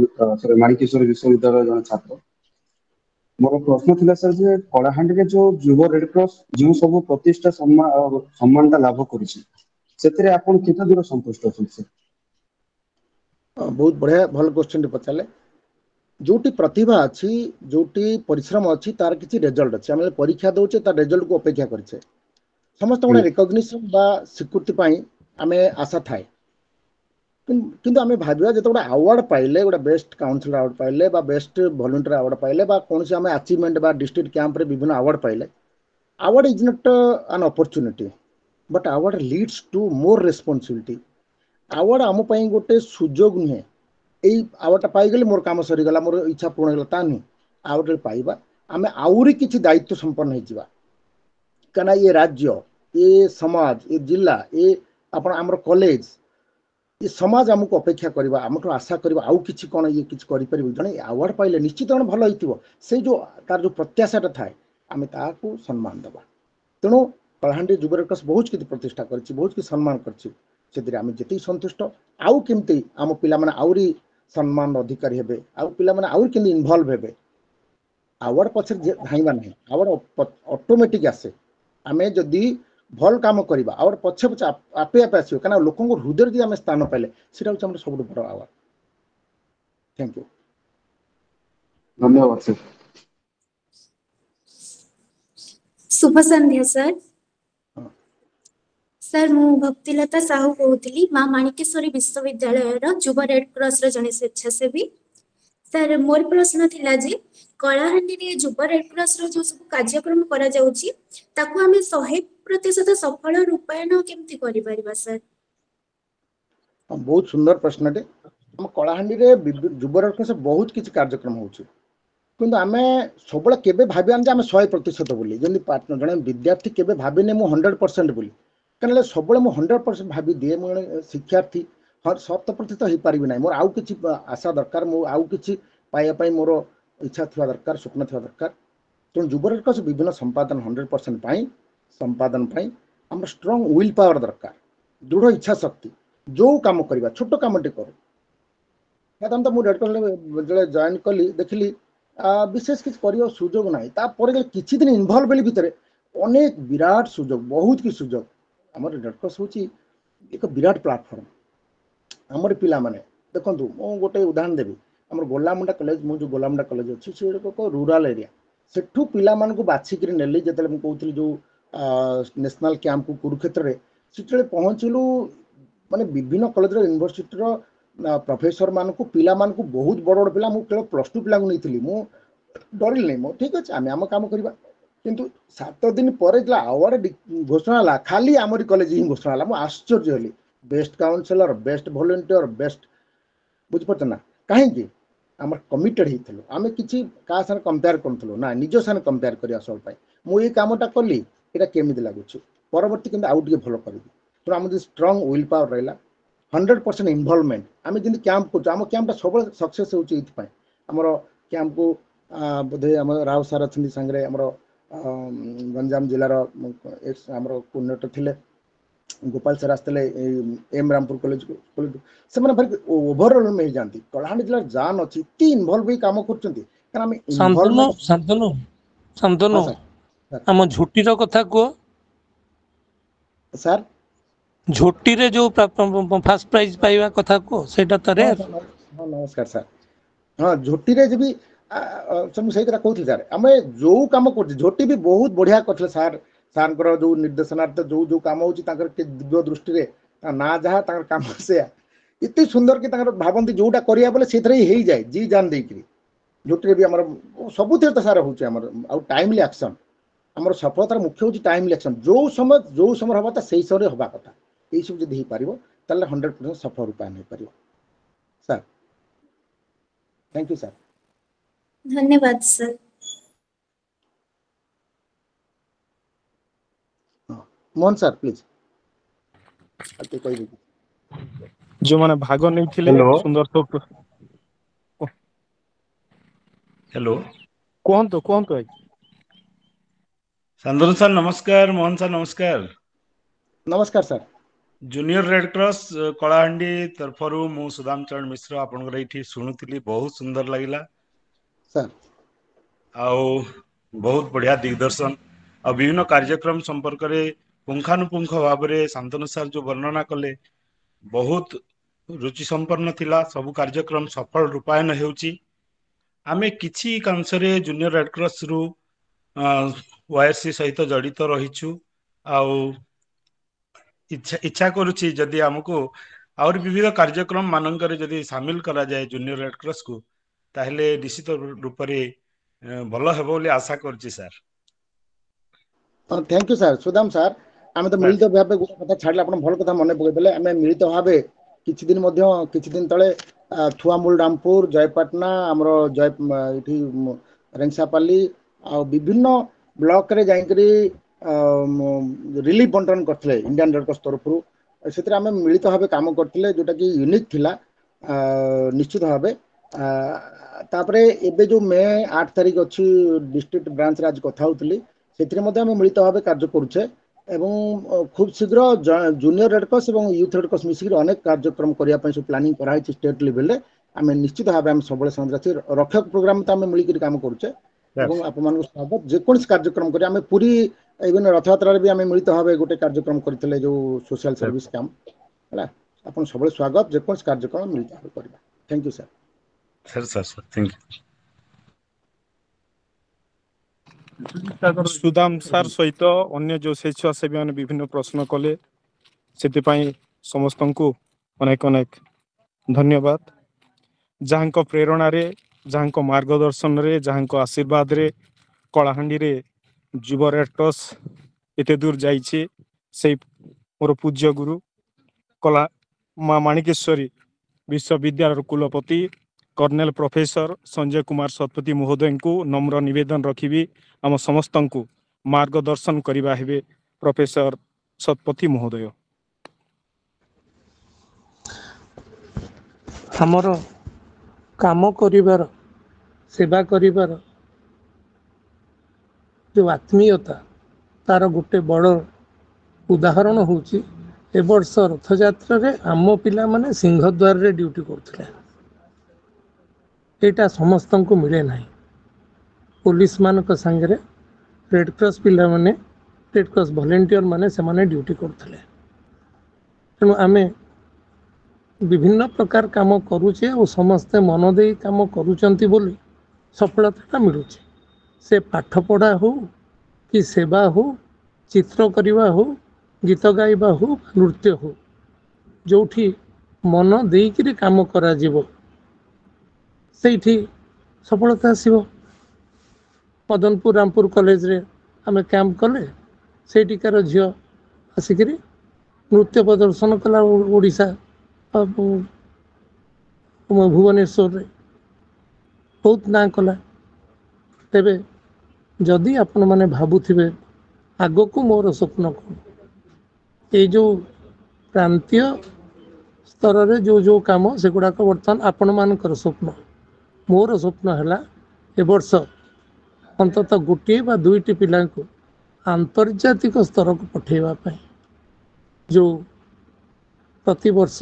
[SPEAKER 8] माणिकेश्वर विश्वविद्यालय जन छात्र मोर प्रश्न थिला सर जे कलाहांडी रे जो युव रेड क्रॉस जो सब प्रतिष्ठा सम्मानता लाभ करिछि सेतरे आपन केते दूर संतुष्ट अछि सर?
[SPEAKER 5] बहुत बढ़िया भल क्वेश्चन पचारे जोटी प्रतिभा अच्छी जोटी परिश्रम अच्छी तार किसी रिजल्ट अच्छे आम परीक्षा दौचे तार रिजल्ट को अपेक्षा करे समस्त गोटे रिकग्निशन बा स्वीकृति आम आशा थाए किंतु आम भाविया जो गोटे अवार्ड पाइले गोटे बेस्ट काउंसिलर अवार्ड पाइले बा बेस्ट वॉलंटियर अवार्ड पाइले बा कौन से आम अचीवमेंट बा डिस्ट्रिक्ट कैंप रे विभिन्न अवार्ड पाइले award is not an opportunity but award leads to more responsibility award आम गोटे सुजोग नुहे यही अवार्डटा पाईगले मोर काम सरीगला मोर इच्छा पूर्ण होगा ता नुहे अवार्ड पाइबा आम आउरी किछि दायित्व संपन्न हो कना ये राज्य ये समाज ये जिला ये आपण आमर कॉलेज ये समाज आमको अपेक्षा करवा आमठू आशा करवा आउ किछि कोन ये किछि करि परिबो जने अवार्ड पाइले निश्चित जने भलो होइतिबो से जो तार जो प्रत्याशाटा थाए आमे ताकू सम्मान देबा तेणु कलाहांडी जुब रेड क्रॉस बहुत किछि प्रतिष्ठा करछि बहुत किछि सम्मान करछि सेतिर आमे जति संतुष्ट आउ केमती आम पिला माने आउरी सम्मान अधिकारी हेबे आउ पिला माने आउरी केमती इन्वॉल्व हेबे अवार्ड पछे धाइबा नहीं अवार्ड ऑटोमेटिक आसे आमे जदि भल काम करवा आवार्ड पछे पछे आपे आपे आसो कना लोकन हृदय जदि आमे स्थान पाइले सेटा होछ हमर सबुठ बड़ अवार्ड थैंक यू
[SPEAKER 8] धन्यवाद सर।
[SPEAKER 9] शुभ संध्या सर।
[SPEAKER 5] हाँ।
[SPEAKER 9] सर मु भक्तिलता साहू कहूली माँ माणिकेश्वरी विश्वविद्यालय युवा रेड क्रॉस जने स्वेच्छासेवी। सर मोर प्रश्न थिला जे कलाहांडी रे युवा रेड क्रॉस जो सब कार्यक्रम करा जाउची ताकू हमें 100% सफल रूपायन केमती करि परिबा सर?
[SPEAKER 5] बहुत सुंदर प्रश्न टे हम कलाहांडी रे युवा रेड क्रॉस बहुत किछि कार्यक्रम होउची किंतु आमे सबले केबे भाबियान जे आमे 100% बोली जंदी पार्टनर जने विद्यार्थी केबे भाबिने मु 100% बोली कनले सबले मु 100% भाबी दिए मु शिक्षार्थी हर 100% हो पारिबि नै मोर आउ किछि आशा दरकार मु आउ किछि पाइया पई मोर इच्छा थिवा दरकार स्वप्न थिवा दरकार तेणु युवा रेड क्रॉस विभिन्न संपादन 100% पाई संपादन पाई हमर स्ट्रांग विल पावर दरकार दृढ़ इच्छा शक्ति जो काम करवा छोट काम टे करू साधारणतः मु रेड क्रॉस जले जॉइन कली देखली विशेष किसी कर सुजोग ना तापर किसी दिन इनवल्व बेली भितर अनेक विराट सुजोग बहुत कि सुजोग आम रेड क्रॉस हूँ एक विराट प्लाटफर्म आमर पिला माने देखो मु गोटे उदाहरण देवी आम गोलामुंडा कॉलेज मु जो गोलामुंडा कॉलेज अच्छी से रूराल एरिया सेठू पिला मानकु बाछिक नेली जतले मु कहूଥିଲି जो नेशनल कैंप कुरुक्षेत्र रे सेठले पहुंचलु माने विभिन्न कॉलेज रो यूनिवर्सिटी रो प्रोफेसर मानकु पिला मानकु बहुत बड़ बड़ पिला मु केवल +2 पिला को नैथिली मु डरिल नै मो ठीक अछि आमे हम काम करबा किंतु 7 दिन पर जला अवार्ड घोषणा ला खाली आमरी कॉलेज ही घोषणा ला मु आश्चर्य हली best counsellor best volunteer best बुझ पड़तना काहे कि आम कमिटेड हिथलो आमे किछि का सन कंपेयर करथलो ना निजो सन कंपेयर करी असल पाई मु ए कामटा करली एटा केमिति लागुछि परवर्ती किंतु आउट के भलो करबी तो आम स्ट्रांग विल पावर रहला 100% इन्वॉल्वमेंट आम जमी कैंप कर आम कैंपटा सब सक्सेस होती आमर कैंप को बोधे आम राव सार अच्छी सांगे आमर गंजाम जिलार आमर कोऑर्डिनेटर थिले गोपाल सर आसते एम रामपुर कॉलेज से भारी ओभरऑल में जाती कलाहांडी जिला जान अच्छी इतनी इनवल्व हो काम कर
[SPEAKER 10] आम झोटीर कथा कह
[SPEAKER 5] सर
[SPEAKER 10] झोटी रे जो फर्स्ट प्राइज पाइबा कथा को सेटा तरे
[SPEAKER 5] हाँ नमस्कार सर हाँ झोटी रे भी सही कथा कहते सर आम जो कम कर झोटी भी बहुत बढ़िया करते सर सर जो निर्देशनार्थ जो जो कम हो दिव्य दृष्टि ना जहाँ कम से इतनी सुंदर कि भावती जोटा करिया बोले से ही जाए जी जान देकरी झोटी भी आम सबुथ तो सार हो टाइमली एक्शन आम सफलतार मुख्य हूँ टाइमली एक्शन जो समय हवा से समय हवा कथा यही सब जब हो पार 100% सफल रूपायन हो पार सर थैंक यू सर
[SPEAKER 9] धन्यवाद सर।
[SPEAKER 5] मोहन सर प्लीज
[SPEAKER 1] जो माने भाग नहीं थिले
[SPEAKER 6] हेलो
[SPEAKER 1] सुंदर तो
[SPEAKER 6] हेलो
[SPEAKER 1] कौन तो भाई
[SPEAKER 6] संदन सर नमस्कार मोहन सर नमस्कार
[SPEAKER 5] नमस्कार sir
[SPEAKER 6] junior red cross Kalahandi तरफरु मु सुदाम चरण मिश्र आपनकर एठी सुनुतिली बहुत सुंदर लागिला
[SPEAKER 5] सर
[SPEAKER 6] आउ बहुत बढ़िया दिग्दर्शन और विभिन्न कार्यक्रम संपर्क में पुंखानुपुंख भाव में शांतनु सर जो वर्णना कले बहुत रुचि संपन्न थिला सब कार्यक्रम सफल रूपायन हेउची आमे किछि कांशरे जूनियर रेड क्रॉस रु वायरसी सहित जड़ित रहिछु आउ इच्छा करुछि जदि हमको और विविध कार्यक्रम मानकर जदि शामिल करा जाए जूनियर रेड क्रॉस को ताहले निश्चित रूप से भल हेबो बोली आशा करछि sir
[SPEAKER 5] thank you sir Sudam sir आम तो मिलित भाव गोटे कथा छाड़े आप भल कथा मन पकईदे आम मिलित भाव किछि दिन तले थुआमूल रामपुर जयपाटना आमर जय रेंगसापाली आ विभिन्न ब्लॉक रे जाइकरी रिलीफ बंटन करते इंडियन रेड क्रॉस तरफ ସେଥିରେ ଆମେ ମିଳିତ ଭାବେ କାମ କରିଥିଲେ ଯୋଉଟା କି ୟୁନିକ୍ ଥିଲା ନିଶ୍ଚିତ ଭାବେ। ତାପରେ ଏବେ ଯୋଉ ମେ 8 ତାରିଖ ଅଛି ଡିଷ୍ଟ୍ରିକ୍ଟ ବ୍ରାଞ୍ଚରେ ଆଜି କଥା ହଉଥିଲି ସେଥିରେ ମଧ୍ୟ ଆମେ ମିଳିତ ଭାବେ କାର୍ଯ୍ୟ କରୁଛେ ଏବଂ ଖୁବ୍ ଶୀଘ୍ର ଜୁନିୟର ରେଡ୍ କ୍ରସ୍ ଏବଂ ୟୁଥ୍ ରେଡ୍ କ୍ରସ୍ ମିଶିକି ଅନେକ କାର୍ଯ୍ୟକ୍ରମ କରିବା ପାଇଁ ସବୁ ପ୍ଲାନିଂ କରାହେଇଛି ଷ୍ଟେଟ୍ ଲେଭେଲରେ। ଆମେ ନିଶ୍ଚିତ ଭାବେ ଆମେ ସବୁବେଳେ ସାଙ୍ଗରେ ଆছি ରକ୍ଷକ ପ୍ରୋଗ୍ରାମ ତ ଆମେ ମିଳିକରି କାମ କରୁଛେ ଏବଂ ଆପଣମାନଙ୍କୁ ସ୍ୱାଗତ। ଯେକୌଣସି କାର୍ଯ୍ୟକ୍ରମ କରି ଆମେ ପୁରୀ ଇଭେନ୍ ରଥଯାତ୍ରାରେ ବି ଆମେ ମିଳିତ ଭାବେ ଗୋଟେ କାର୍ଯ୍ୟକ୍ରମ କରିଥିଲେ ଯୋଉ ସୋସିଆଲ ସର୍ଭିସ କ୍ୟାମ୍ପ ହେଲା। ଆପଣ ସବୁବେଳେ ସ୍ୱାଗତ ଯେକୌଣସି କାର୍ଯ୍ୟକ୍ରମ ମିଳିତ ଭାବେ କରିବା। Thank you sir.
[SPEAKER 6] Sir thank you.
[SPEAKER 1] Sudam sir ସହିତ ଅନ୍ୟ ଯୋଉ ସ୍ୱେଚ୍ଛାସେବୀ ମାନେ ବିଭିନ୍ନ ପ୍ରଶ୍ନ କଲେ ସେଥିପାଇଁ ସମସ୍ତଙ୍କୁ ଅନେକ ଅନେକ ଧନ୍ୟବାଦ। ଯାହାଙ୍କ ପ୍ରେରଣାରେ ଯାହାଙ୍କ ମାର୍ଗଦର୍ଶନରେ ଯାହାଙ୍କ ଆଶୀର୍ବାଦରେ କଳାହାଣ୍ଡିରେ ଯୁବ ରେଡ୍ କ୍ରସ୍ ଏତେ ଦୂର ଯାଇଛି ସେଇ ମୋର ପୂଜ୍ୟ ଗୁରୁ କଲା ମା ମାଣିକେଶ୍ୱରୀ ବିଶ୍ୱବିଦ୍ୟାଳୟର କୁଲପତି କର୍ଣ୍ଣେଲ ପ୍ରଫେସର ସଞ୍ଜୟ କୁମାର ଶତପଥୀ ମହୋଦୟଙ୍କୁ ନମ୍ର ନିବେଦନ ରଖିବି ଆମ ସମସ୍ତଙ୍କୁ ମାର୍ଗଦର୍ଶନ କରିବା ହେବେ ପ୍ରଫେସର ଶତପଥୀ ମହୋଦୟ।
[SPEAKER 10] ଆମର କାମ କରିବାର ସେବା କରିବାର ଯେଉଁ ଆତ୍ମୀୟତା ତାର ଗୋଟେ ବଡ଼ ଉଦାହରଣ ହେଉଛି ଏ ବର୍ଷ ରଥଯାତ୍ରାରେ ଆମ ପିଲାମାନେ ସିଂହଦ୍ୱାରରେ ଡ୍ୟୁଟି କରୁଥିଲେ। ଏଇଟା ସମସ୍ତଙ୍କୁ ମିଳେ ନାହିଁ। ପୋଲିସ ମାନଙ୍କ ସାଙ୍ଗରେ ରେଡ୍ କ୍ରସ୍ ପିଲାମାନେ ରେଡ୍ କ୍ରସ୍ ଭଲେଣ୍ଟିୟର ମାନେ ସେମାନେ ଡ୍ୟୁଟି କରୁଥିଲେ। ତେଣୁ ଆମେ ବିଭିନ୍ନ ପ୍ରକାର କାମ କରୁଛେ ଆଉ ସମସ୍ତେ ମନ ଦେଇ କାମ କରୁଛନ୍ତି ବୋଲି ସଫଳତାଟା ମିଳୁଛି। ସେ ପାଠ ପଢ଼ା ହଉ କି ସେବା ହଉ ଚିତ୍ର କରିବା ହଉ ଗୀତ ଗାଇବା ହଉ ନୃତ୍ୟ ହଉ ଯେଉଁଠି ମନ ଦେଇକିରି କାମ କରାଯିବ ସେଇଠି ସଫଳତା ଆସିବ। ମଦନପୁର ରାମପୁର କଲେଜରେ ଆମେ କ୍ୟାମ୍ପ କଲେ ସେଇଠିକାର ଝିଅ ଆସିକିରି ନୃତ୍ୟ ପ୍ରଦର୍ଶନ କଲା ଓଡ଼ିଶା ଭୁବନେଶ୍ୱରରେ ବହୁତ ନାଁ କଲା। ତେବେ ଯଦି ଆପଣମାନେ ଭାବୁଥିବେ ଆଗକୁ ମୋର ସ୍ୱପ୍ନ କ'ଣ, ଏଇ ଯେଉଁ ପ୍ରାନ୍ତୀୟ ସ୍ତରରେ ଯେଉଁ କାମ ସେଗୁଡ଼ାକ ବର୍ତ୍ତମାନ ଆପଣମାନଙ୍କର ସ୍ୱପ୍ନ। ମୋର ସ୍ୱପ୍ନ ହେଲା ଏ ବର୍ଷ ଅନ୍ତତଃ ଗୋଟିଏ ବା ଦୁଇଟି ପିଲାଙ୍କୁ ଆନ୍ତର୍ଜାତିକ ସ୍ତରକୁ ପଠାଇବା ପାଇଁ। ଯେଉଁ ପ୍ରତିବର୍ଷ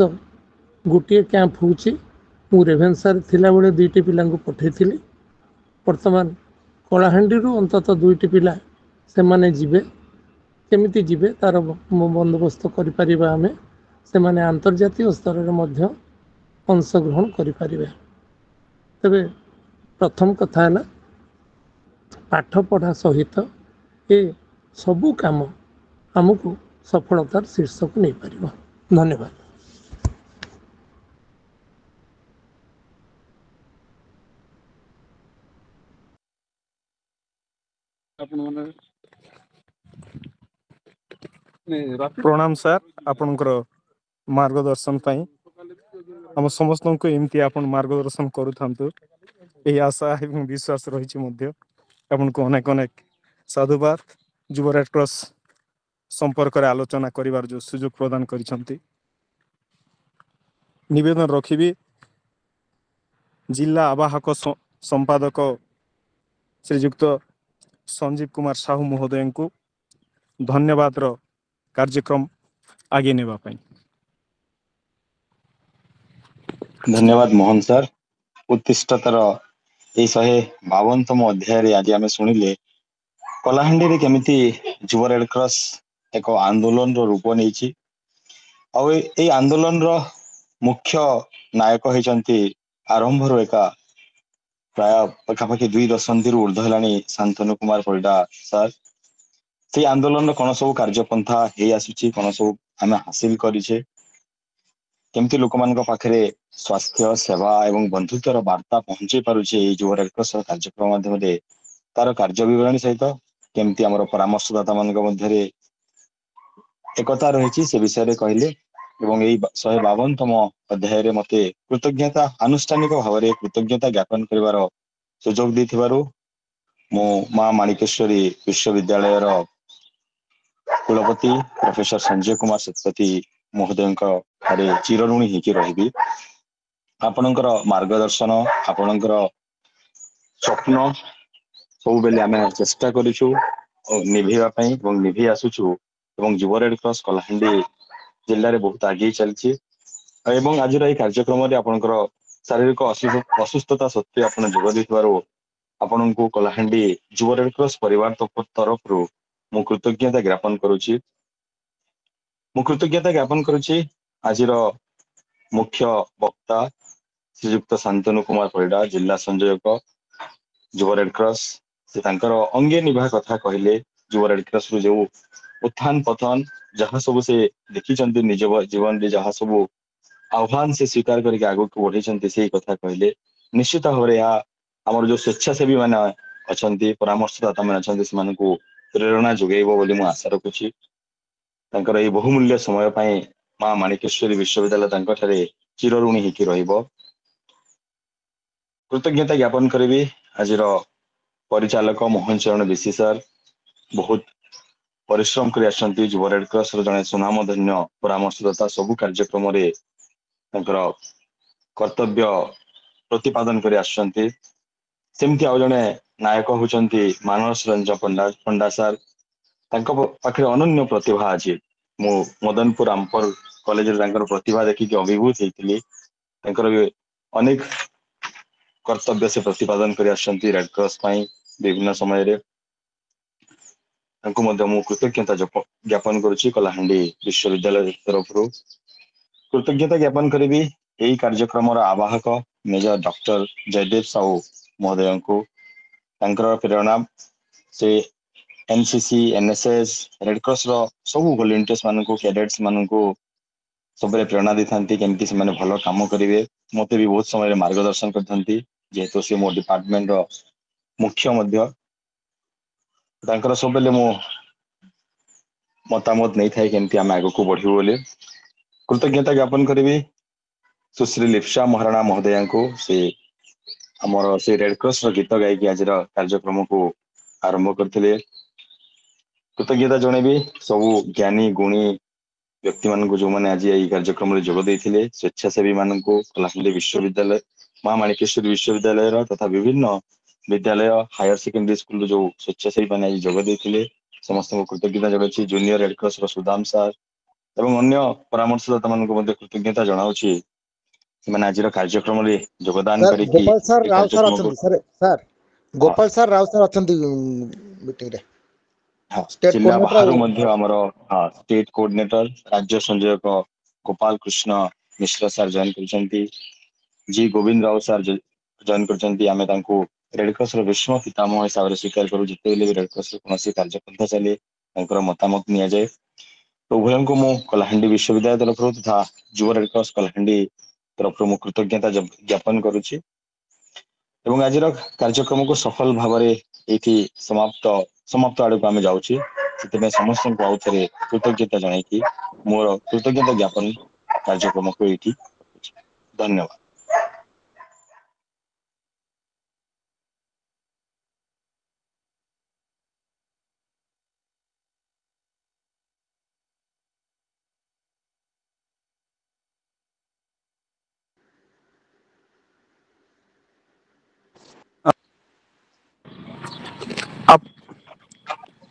[SPEAKER 10] ଗୋଟିଏ କ୍ୟାମ୍ପ ହେଉଛି, ମୁଁ ରେଭେନ୍ସାରେ ଥିଲାବେଳେ 2ଟି ପିଲାଙ୍କୁ ପଠାଇଥିଲି। ବର୍ତ୍ତମାନ କଳାହାଣ୍ଡିରୁ ଅନ୍ତତଃ 2ଟି ପିଲା ସେମାନେ ଯିବେ। କେମିତି ଯିବେ ତା'ର ବନ୍ଦୋବସ୍ତ କରିପାରିବା ଆମେ। ସେମାନେ ଆନ୍ତର୍ଜାତିକ ସ୍ତରରେ ମଧ୍ୟ ଅଂଶଗ୍ରହଣ କରିପାରିବେ। ତେବେ ପ୍ରଥମ କଥା ହେଲା ପାଠ ପଢ଼ା ସହିତ ଏ ସବୁ କାମ ଆମକୁ ସଫଳତାର ଶୀର୍ଷକୁ ନେଇପାରିବ। ଧନ୍ୟବାଦ।
[SPEAKER 1] ପ୍ରଣାମ ସାର୍ ଆପଣଙ୍କର ମାର୍ଗଦର୍ଶନ ପାଇଁ। ଆମ ସମସ୍ତଙ୍କୁ ଏମିତି ଆପଣ ମାର୍ଗଦର୍ଶନ କରୁଥାନ୍ତୁ ଏହି ଆଶା ଏବଂ ବିଶ୍ୱାସ ରହିଛି ମଧ୍ୟ। ଆପଣଙ୍କୁ ଅନେକ ଅନେକ ସାଧୁବାଦ। ଯୁବ ରେଡ୍ କ୍ରସ୍ ସମ୍ପର୍କରେ ଆଲୋଚନା କରିବାର ଯେଉଁ ସୁଯୋଗ ପ୍ରଦାନ କରିଛନ୍ତି। ନିବେଦନ ରଖିବି ଜିଲ୍ଲା ଆବାହକ ସମ୍ପାଦକ ଶ୍ରୀଯୁକ୍ତ ସଞ୍ଜୀବ କୁମାର ସାହୁ ମହୋଦୟଙ୍କୁ ଧନ୍ୟବାଦର କାର୍ଯ୍ୟକ୍ରମ ଆଗେଇ ନେବା ପାଇଁ।
[SPEAKER 11] ଧନ୍ୟବାଦ ମୋହନ ସାର୍। ଉତ୍ତିଷ୍ଟତାର ଏଇ 152ତମ ଅଧ୍ୟାୟରେ ଆଜି ଆମେ ଶୁଣିଲେ କଳାହାଣ୍ଡିରେ କେମିତି ଯୁବ ରେଡ୍ କ୍ରସ୍ ଏକ ଆନ୍ଦୋଳନର ରୂପ ନେଇଛି ଆଉ ଏଇ ଆନ୍ଦୋଳନର ମୁଖ୍ୟ ନାୟକ ହେଇଛନ୍ତି ଆରମ୍ଭରୁ ପ୍ରାୟ ପାଖାପାଖି 2 ଦଶନ୍ଧିରୁ ଉର୍ଦ୍ଧ୍ୱ ହେଲାଣି ଶାନ୍ତନୁ କୁମାର ପରିଡା ସାର୍। ସେଇ ଆନ୍ଦୋଳନର କଣ ସବୁ କାର୍ଯ୍ୟପନ୍ଥା ହେଇ ଆସୁଛି, କଣ ସବୁ ଆମେ ହାସିଲ କରିଛେ, କେମିତି ଲୋକମାନଙ୍କ ପାଖରେ ସ୍ୱାସ୍ଥ୍ୟ ସେବା ଏବଂ ବନ୍ଧୁତ୍ୱର ବାର୍ତ୍ତା ପହଞ୍ଚେଇ ପାରୁଛି ଏଇ ଯୁବ ରେଡ୍ କ୍ରସ୍ କାର୍ଯ୍ୟକ୍ରମ ମାଧ୍ୟମରେ, ତାର କାର୍ଯ୍ୟ ବିବରଣୀ ସହିତ କେମିତି ଆମର ପରାମର୍ଶଦାତା ମାନଙ୍କ ମଧ୍ୟରେ ଏକତା ରହିଛି ସେ ବିଷୟରେ କହିଲେ ଏବଂ ଏଇ 152ତମ ଅଧ୍ୟାୟରେ ମତେ କୃତଜ୍ଞତା ଆନୁଷ୍ଠାନିକ ଭାବରେ କୃତଜ୍ଞତା ଜ୍ଞାପନ କରିବାର ସୁଯୋଗ ଦେଇଥିବାରୁ ମୁଁ ମା ମାଣିକେଶ୍ୱରୀ ବିଶ୍ୱବିଦ୍ୟାଳୟର କୁଳପତି ପ୍ରଫେସର ସଞ୍ଜୟ କୁମାର ଶତପଥୀ ମହୋଦୟଙ୍କ ଠାରେ ଚିରଋଣୀ ହେଇକି ରହିବି। ଆପଣଙ୍କର ମାର୍ଗଦର୍ଶନ, ଆପଣଙ୍କର ସ୍ୱପ୍ନ ସବୁବେଳେ ଆମେ ଚେଷ୍ଟା କରିଛୁ ନିଭେଇବା ପାଇଁ ଏବଂ ନିଭେଇ ଆସୁଛୁ ଏବଂ ଯୁବ ରେଡ୍ କ୍ରସ କଳାହାଣ୍ଡି ଜିଲ୍ଲାରେ ବହୁତ ଆଗେଇ ଚାଲିଛି ଏବଂ ଆଜିର ଏହି କାର୍ଯ୍ୟକ୍ରମରେ ଆପଣଙ୍କର ଶାରୀରିକ ଅସୁସ୍ଥତା ସତ୍ତ୍ୱେ ଆପଣ ଯୋଗ ଦେଇଥିବାରୁ ଆପଣଙ୍କୁ କଳାହାଣ୍ଡି ଯୁବ ରେଡ୍ କ୍ରସ ପରିବାର ତରଫରୁ ମୁଁ କୃତଜ୍ଞତା ଜ୍ଞାପନ କରୁଛି। ଆଜିର ମୁଖ୍ୟ ବକ୍ତା ଶ୍ରୀଯୁକ୍ତ ଶାନ୍ତନୁ କୁମାର ପରିଡ଼ା, ଜିଲ୍ଲା ସଂଯୋଜକ ଯୁବ ରେଡ୍ କ୍ରସ। ସେ ତାଙ୍କର ଅଙ୍ଗେ ନିଭା କଥା କହିଲେ। ଯୁବ ରେଡ୍ କ୍ରସ ରୁ ଯୋଉ ଉତ୍ଥାନ ପତନ ଯାହା ସବୁ ସେ ଦେଖିଛନ୍ତି ନିଜ ଜୀବନରେ, ଯାହା ସବୁ ଆହ୍ୱାନ ସେ ସ୍ୱୀକାର କରିକି ଆଗକୁ ବଢିଛନ୍ତି ସେଇ କଥା କହିଲେ। ନିଶ୍ଚିତ ଭାବରେ ଏହା ଆମର ଯୋଉ ସ୍ୱେଚ୍ଛାସେବୀ ମାନେ ଅଛନ୍ତି, ପରାମର୍ଶଦାତା ମାନେ ଅଛନ୍ତି, ସେମାନଙ୍କୁ ପ୍ରେରଣା ଯୋଗାଇବ ବୋଲି ମୁଁ ଆଶା ରଖୁଛି। ତାଙ୍କର ଏହି ବହୁମୂଲ୍ୟ ସମୟ ପାଇଁ ମା ମାଣିକେଶ୍ୱରୀ ବିଶ୍ୱବିଦ୍ୟାଳୟ ତାଙ୍କଠାରେ ଚିରଋଣୀ ହେଇକି ରହିବ। କୃତଜ୍ଞତା ଜ୍ଞାପନ କରିବି ଆଜିର ପରିଚାଳକ ମୋହନ ଚରଣ ବିଶି ସାର୍, ବହୁତ ପରିଶ୍ରମ କରି ଆସିଛନ୍ତି। ଯୁବ ରେଡ୍ କ୍ରସ ର ଜଣେ ସୁନାମଧନ୍ୟ ପରାମର୍ଶଦାତା, ସବୁ କାର୍ଯ୍ୟକ୍ରମରେ ତାଙ୍କର କର୍ତ୍ତବ୍ୟ ପ୍ରତିପାଦନ କରି ଆସୁଛନ୍ତି। ସେମିତି ଆଉ ଜଣେ ନାୟକ ହଉଛନ୍ତି ମାନସ ରଞ୍ଜନ ପଣ୍ଡା ସାର୍। ତାଙ୍କ ପାଖରେ ଅନନ୍ୟ ପ୍ରତିଭା ଅଛି। ମୁଁ ମଦନପୁର ରାମପଲ କଲେଜରେ ତାଙ୍କର ପ୍ରତିଭା ଦେଖିକି ଅଭିଭୂତ ହେଇଥିଲି। ତାଙ୍କର ବି ଅନେକ କର୍ତ୍ତବ୍ୟ ସେ ପ୍ରତିପାଦନ କରି ଆସୁଛନ୍ତି ରେଡ୍ କ୍ରସ ପାଇଁ ବିଭିନ୍ନ ସମୟରେ। ତାଙ୍କୁ ମଧ୍ୟ ମୁଁ କୃତଜ୍ଞତା ଜ୍ଞାପନ କରୁଛି କଳାହାଣ୍ଡି ବିଶ୍ୱବିଦ୍ୟାଳୟ ତରଫରୁ। କୃତଜ୍ଞତା ଜ୍ଞାପନ କରିବି ଏହି କାର୍ଯ୍ୟକ୍ରମର ଆବାହକ ମେଜର ଡକ୍ଟର ଜୟଦେବ ସାହୁ ମହୋଦୟଙ୍କୁ। ତାଙ୍କର ପ୍ରେରଣା ସେ NCC, NSS, ରେଡ୍ କ୍ରସ ର ସବୁ ଭଲେଣ୍ଟିୟର୍ସ ମାନଙ୍କୁ, କ୍ୟାଡେଟ୍ସ ମାନଙ୍କୁ ସବୁବେଳେ ପ୍ରେରଣା ଦେଇଥାନ୍ତି କେମିତି ସେମାନେ ଭଲ କାମ କରିବେ। ମତେ ବି ବହୁତ ସମୟରେ ମାର୍ଗଦର୍ଶନ କରିଥାନ୍ତି, ଯେହେତୁ ସେ ମୋ ଡିପାର୍ଟମେଣ୍ଟ ର ମୁଖ୍ୟ ମଧ୍ୟ। ତାଙ୍କର ସବୁବେଳେ ମୁଁ ମତାମତ ନେଇଥାଏ କେମିତି ଆମେ ଆଗକୁ ବଢିବୁ ବୋଲି। କୃତଜ୍ଞତା ଜ୍ଞାପନ କରିବି ସୁଶ୍ରୀ ଲିପ୍ସା ମହାରଣା ମହୋଦୟାଙ୍କୁ। ସେ ଆମର ସେ ରେଡ୍ କ୍ରସ ର ଗୀତ ଗାଇକି ଆଜିର କାର୍ଯ୍ୟକ୍ରମକୁ ଆରମ୍ଭ କରିଥିଲେ। କୃତଜ୍ଞତା ଜଣେଇବି ସବୁ ଜ୍ଞାନୀ ଗୁଣୀ ବ୍ୟକ୍ତି ମାନଙ୍କୁ, ଯୋଉମାନେ ଆଜି ଏହି କାର୍ଯ୍ୟକ୍ରମରେ ଯୋଗ ଦେଇଥିଲେ। ସ୍ୱେଚ୍ଛାସେବୀ ମାନଙ୍କୁ, କଳାହାଣ୍ଡି ବିଶ୍ୱବିଦ୍ୟାଳୟ, ମା ମାଣିକେଶ୍ୱରୀ ବିଶ୍ୱବିଦ୍ୟାଳୟର ତଥା ବିଭିନ୍ନ ବିଦ୍ୟାଳୟ, ହାୟର ସେକେଣ୍ଡାରୀ ସ୍କୁଲ ଯୋଉ ସ୍ୱେଚ୍ଛାସେବୀ ମାନେ ଆଜି ଯୋଗ ଦେଇଥିଲେ, ସମସ୍ତଙ୍କୁ କୃତଜ୍ଞତା ଜଣାଉଛି। ଜୁନିୟର ରେଡ୍ କ୍ରସ ର ସୁଦାମ ସାର୍ ଏବଂ ଅନ୍ୟ ପରାମର୍ଶଦାତା ମାନଙ୍କୁ ମଧ୍ୟ କୃତଜ୍ଞତା ଜଣାଉଛି। ସେମାନେ ଆଜିର କାର୍ଯ୍ୟକ୍ରମରେ ଯୋଗଦାନ
[SPEAKER 5] ସାର୍
[SPEAKER 11] କରିକି
[SPEAKER 5] ଗୋପାଳ ସାର୍
[SPEAKER 11] এই
[SPEAKER 5] ରାଓ ସାର୍
[SPEAKER 11] କାର୍ଯ୍ୟକ୍ରମକୁ
[SPEAKER 5] ଅଛନ୍ତି ସାର୍
[SPEAKER 11] ହଁ
[SPEAKER 5] ଗୋପାଳ ସାର୍ ରାଓ ସାର୍ ଅଛନ୍ତି ମିଟିଂରେ।
[SPEAKER 11] ହଁ
[SPEAKER 5] ଷ୍ଟେଟ୍
[SPEAKER 11] ଜିଲ୍ଲା
[SPEAKER 5] କୋଅର୍ଡିନେଟର
[SPEAKER 11] ବାହାରୁ
[SPEAKER 5] ଆଉ
[SPEAKER 11] ମଧ୍ୟ ଆମର ଷ୍ଟେଟ କୋଅର୍ଡିନେଟର, ରାଜ୍ୟ ସଂଯୋଜକ ଗୋପାଳ କୃଷ୍ଣ ମିଶ୍ର ସାର୍ ଜଏନ କରିଛନ୍ତି। G Gobinda Rao sir join କରିଛନ୍ତି। ଆମେ ତାଙ୍କୁ ରେଡ୍ କ୍ରସ ର ବିଷ୍ମ ପିତାମହ ହିସାବରେ ସ୍ୱୀକାର କରୁ। ଯେତେବେଳେ ବି ରେଡ୍ କ୍ରସ ର କୌଣସି କାର୍ଯ୍ୟପନ୍ଥା ଚାଲେ ତାଙ୍କର ମତାମତ ନିଆଯାଏ। ତ ଉଭୟଙ୍କୁ ମୁଁ କଳାହାଣ୍ଡି ବିଶ୍ୱବିଦ୍ୟାଳୟ ତରଫରୁ ତଥା ଯୁବ ରେଡ୍ କ୍ରସ କଳାହାଣ୍ଡି ତରଫରୁ ମୁଁ କୃତଜ୍ଞତା ଜ୍ଞାପନ କରୁଛି ଏବଂ ଆଜିର କାର୍ଯ୍ୟକ୍ରମକୁ ସଫଳ ଭାବରେ ଏଇଠି ସମାପ୍ତ ଆଡକୁ ଆମେ ଯାଉଛୁ। ସେଥିପାଇଁ ସମସ୍ତଙ୍କୁ ଆଉ ଥରେ କୃତଜ୍ଞତା ଜଣାଇକି ମୋର କୃତଜ୍ଞତା ଜ୍ଞାପନ କାର୍ଯ୍ୟକ୍ରମକୁ ଏଇଠି ଧନ୍ୟବାଦ।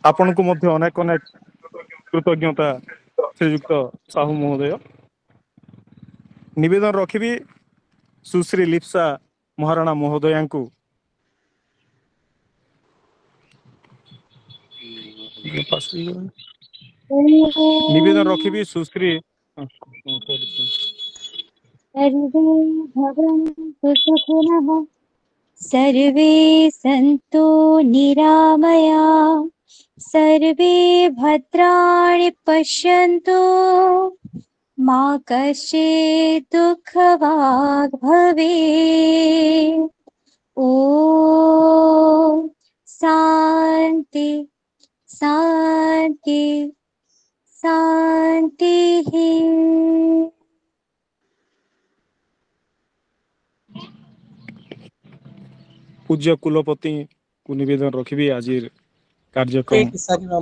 [SPEAKER 1] ଆପଣଙ୍କୁ ମଧ୍ୟ ଅନେକ ଅନେକ କୃତଜ୍ଞତା ଶ୍ରୀଯୁକ୍ତ ସାହୁ ମହୋଦୟ। ନିବେଦନ ରଖିବି ସୁଶ୍ରୀ ଲିପ୍ସା ମହାରଣା ମହୋଦୟାଙ୍କୁ ନିବେଦନ ରଖିବି ସୁଶ୍ରୀ
[SPEAKER 12] सर्वे भवन्तु सुखिनः सर्वे सन्तु निरामया सर्वे भद्राणि पश्यन्तु मा कश्चित् दुःखभाग् भवेत्। ॐ शान्ति शान्ति शान्तिः।
[SPEAKER 1] ପୂଜ୍ୟ କୁଲପତିଙ୍କୁ ନିବେଦନ ରଖିବି ଆଜି କାର୍ଯ୍ୟକ୍ରମ
[SPEAKER 10] ସାରିବା